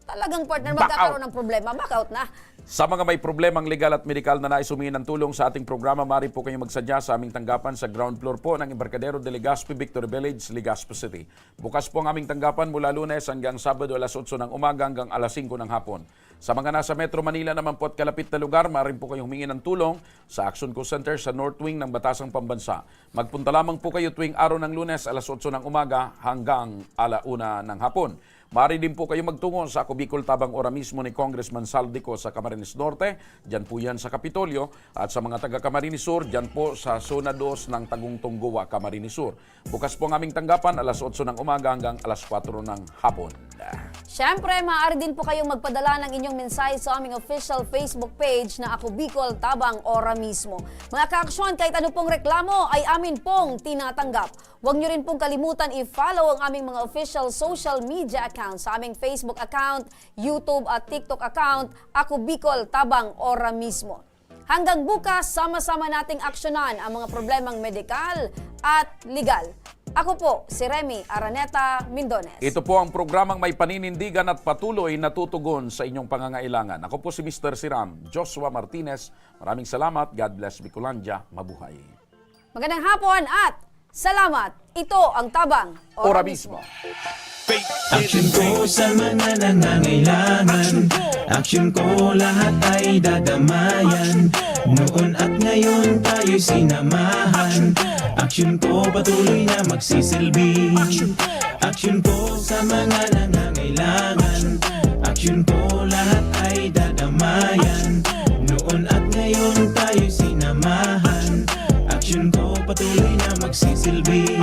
talagang, partner, magkakaroon ng problema, back out na. Sa mga may problemang legal at medikal na nais humingi ng tulong sa ating programa, maaari po kayong magsadya sa aming tanggapan sa ground floor po ng Embarcadero de Legazpi, Victory Village, Legazpi City. Bukas po ang aming tanggapan mula Lunes hanggang Sabado alas 8 ng umaga hanggang alas 5 ng hapon. Sa mga nasa Metro Manila naman po at kalapit na lugar, maaari po kayong humingi ng tulong sa Action Call Center sa North Wing ng Batasang Pambansa. Magpunta lamang po kayo tuwing araw ng Lunes alas 8 ng umaga hanggang ala 1 ng hapon. Maaari din po kayo magtungo sa Ako Bicol Tabang Ora mismo ni Congressman Saldico sa Camarines Norte, dyan po yan sa Kapitolyo, at sa mga taga Camarines Sur, dyan po sa Zona 2 ng Tagungtong Guwa, Camarines Sur. Bukas po ang aming tanggapan, alas 8 ng umaga hanggang alas 4 ng hapon. Siyempre, maaari din po kayong magpadala ng inyong mensahe sa aming official Facebook page na Ako Bicol Tabang Ora mismo. Mga kaaksyon, kahit ano pong reklamo ay amin pong tinatanggap. Huwag nyo rin pong kalimutan i-follow ang aming mga official social media accounts sa aming Facebook account, YouTube at TikTok account, Ako Bicol Tabang Ora mismo. Hanggang bukas, sama-sama nating aksyonan ang mga problemang medikal at legal. Ako po, si Remy Araneta Mindones. Ito po ang programang may paninindigan at patuloy na tutugon sa inyong pangangailangan. Ako po si Mr. Siram, Joshua Martinez. Maraming salamat. God bless Bicolandia. Mabuhay. Magandang hapon at salamat. Ito ang Tabang Ora mismo. Action ko sa mga nangangailangan. Action ko lahat ay dadamayan. Noon at ngayon tayo'y sinamahan. Action ko patuloy na magsisilbi. Action ko sa mga nangangailangan. Action ko lahat ay dadamayan. Noon at ngayon tayo'y sinamahan. Action ko patuloy na magsisilbi.